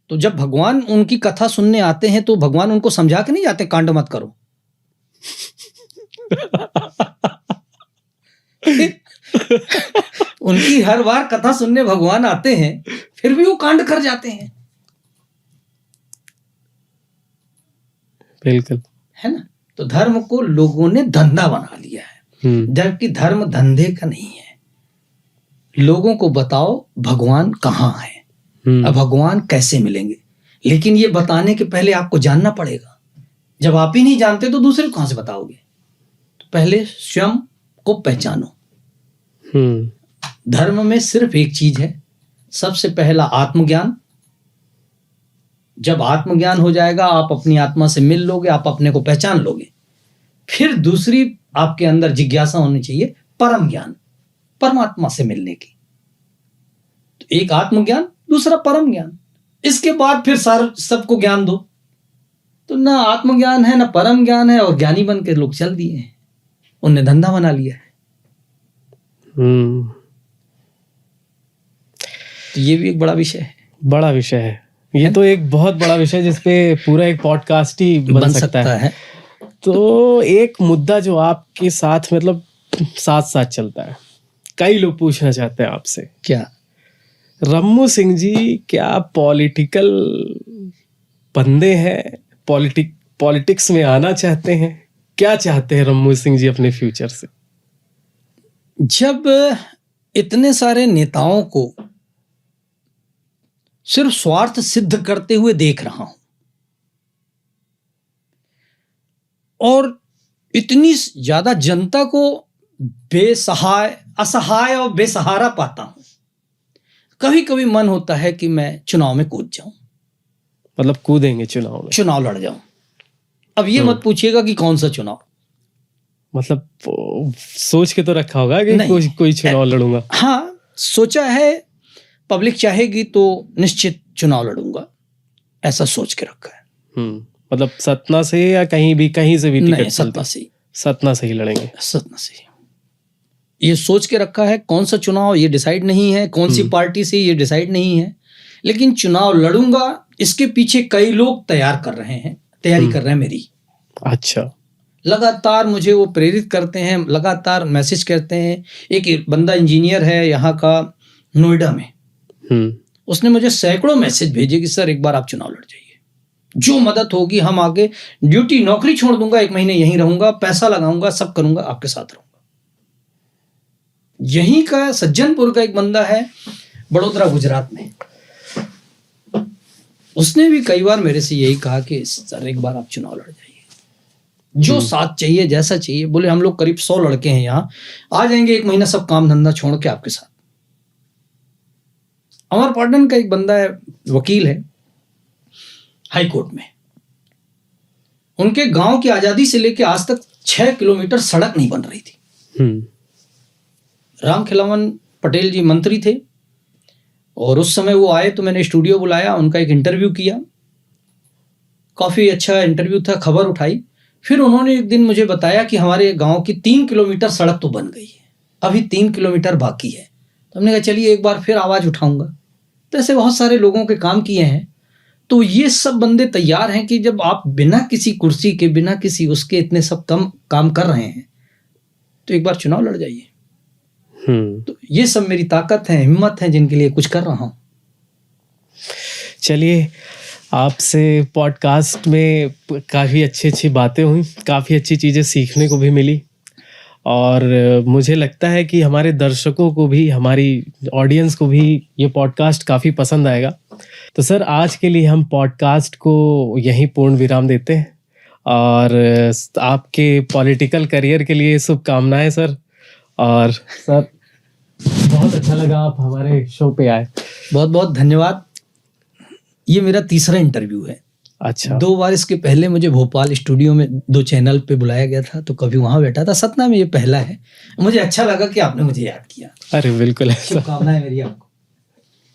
तो जब भगवान उनकी कथा सुनने आते हैं तो भगवान उनको समझा के नहीं जाते कांड मत करो। उनकी हर बार कथा सुनने भगवान आते हैं, फिर भी वो कांड कर जाते हैं। बिल्कुल। है ना। तो धर्म को लोगों ने धंधा बना लिया है, जबकि धर्म धंधे का नहीं है। लोगों को बताओ भगवान कहाँ है, अब भगवान कैसे मिलेंगे। लेकिन ये बताने के पहले आपको जानना पड़ेगा। जब आप ही नहीं जानते तो दूसरे को कहां से बताओगे। तो पहले स्वयं को पहचानो। धर्म में सिर्फ एक चीज है, सबसे पहला आत्मज्ञान। जब आत्मज्ञान हो जाएगा, आप अपनी आत्मा से मिल लोगे, आप अपने को पहचान लोगे। फिर दूसरी आपके अंदर जिज्ञासा होनी चाहिए परम ज्ञान, परमात्मा से मिलने की। तो एक आत्मज्ञान, दूसरा परम ज्ञान। इसके बाद फिर सबको ज्ञान दो। तो ना आत्मज्ञान है ना परम ज्ञान है, और ज्ञानी बन के लोग चल दिए हैं, उनने धंधा बना लिया है। तो ये भी एक बड़ा विषय है। बड़ा विषय है ये, तो एक बहुत बड़ा विषय जिसपे पूरा एक पॉडकास्ट ही बन सकता है। तो एक मुद्दा जो आपके साथ मतलब साथ साथ चलता है, कई लोग पूछना चाहते हैं आपसे, क्या रम्मू सिंह जी क्या पॉलिटिकल बंदे हैं, पॉलिटिक्स में आना चाहते हैं? क्या चाहते हैं रम्मू सिंह जी अपने फ्यूचर से? जब इतने सारे नेताओं को सिर्फ स्वार्थ सिद्ध करते हुए देख रहा हूं, और इतनी ज्यादा जनता को असहाय और बेसहारा पाता हूं, कभी कभी मन होता है कि मैं चुनाव में कूद जाऊं। मतलब कूदेंगे चुनाव में? चुनाव लड़ जाऊं। अब ये मत पूछिएगा कि कौन सा चुनाव, मतलब सोच के तो रखा होगा कि कोई चुनाव लड़ूंगा। हाँ, सोचा है, पब्लिक चाहेगी तो निश्चित चुनाव लड़ूंगा, ऐसा सोच के रखा है। मतलब सतना से या कहीं से भी टिकट? सतना से ही लड़ेंगे। सतना से ये सोच के रखा है। कौन सा चुनाव ये डिसाइड नहीं है, कौन सी पार्टी से ये डिसाइड नहीं है, लेकिन चुनाव लड़ूंगा। इसके पीछे कई लोग तैयारी कर रहे हैं मेरी। अच्छा। लगातार मुझे वो प्रेरित करते हैं, लगातार मैसेज करते हैं। एक बंदा इंजीनियर है यहाँ का, नोएडा में, उसने मुझे सैकड़ों मैसेज भेजे कि सर एक बार आप चुनाव लड़ जाइए, जो मदद होगी हम आगे, ड्यूटी नौकरी छोड़ दूंगा, 1 महीने यहीं रहूंगा, पैसा लगाऊंगा, सब करूंगा, आपके साथ रहूंगा। यहीं का सज्जनपुर का एक बंदा है, बड़ोदरा गुजरात में, उसने भी कई बार मेरे से यही कहा कि सर एक बार आप चुनाव लड़ जाइए, जो साथ चाहिए, जैसा चाहिए। बोले हम लोग करीब 100 लड़के हैं यहाँ, आ जाएंगे 1 महीना, सब काम धंधा छोड़ के आपके साथ। अमरपाटन का एक बंदा है, वकील है हाई कोर्ट में, उनके गांव की आजादी से लेकर आज तक 6 किलोमीटर सड़क नहीं बन रही थी। रामखिलावन पटेल जी मंत्री थे, और उस समय वो आए तो मैंने स्टूडियो बुलाया, उनका एक इंटरव्यू किया, काफी अच्छा इंटरव्यू था, खबर उठाई। फिर उन्होंने एक दिन मुझे बताया कि हमारे गांव की 3 किलोमीटर सड़क तो बन गई है, अभी 3 किलोमीटर बाकी है। तो हमने कहा चलिए एक बार फिर आवाज उठाऊंगा। तो ऐसे बहुत सारे लोगों के काम किए हैं। तो ये सब बंदे तैयार हैं कि जब आप बिना किसी कुर्सी के, बिना किसी उसके इतने सब कम काम कर रहे हैं, तो एक बार चुनाव लड़ जाइए। तो ये सब मेरी ताकत है, हिम्मत है, जिनके लिए कुछ कर रहा हूं। चलिए, आपसे पॉडकास्ट में काफ़ी अच्छी बातें हुई, काफ़ी अच्छी चीज़ें सीखने को भी मिली, और मुझे लगता है कि हमारे दर्शकों को भी, हमारी ऑडियंस को भी ये पॉडकास्ट काफ़ी पसंद आएगा। तो सर आज के लिए हम पॉडकास्ट को यहीं पूर्ण विराम देते हैं, और आपके पॉलिटिकल करियर के लिए शुभकामनाएं सर। और सर बहुत अच्छा लगा आप हमारे शो पे आए, बहुत बहुत धन्यवाद। ये मेरा तीसरा इंटरव्यू है। अच्छा। 2 बार इसके पहले मुझे भोपाल स्टूडियो में 2 चैनल पे बुलाया गया था, तो कभी वहां बैठा था। सतना में ये पहला है। मुझे अच्छा लगा कि आपने मुझे याद किया। अरे बिल्कुल, शुभकामनाएं मेरी आपको।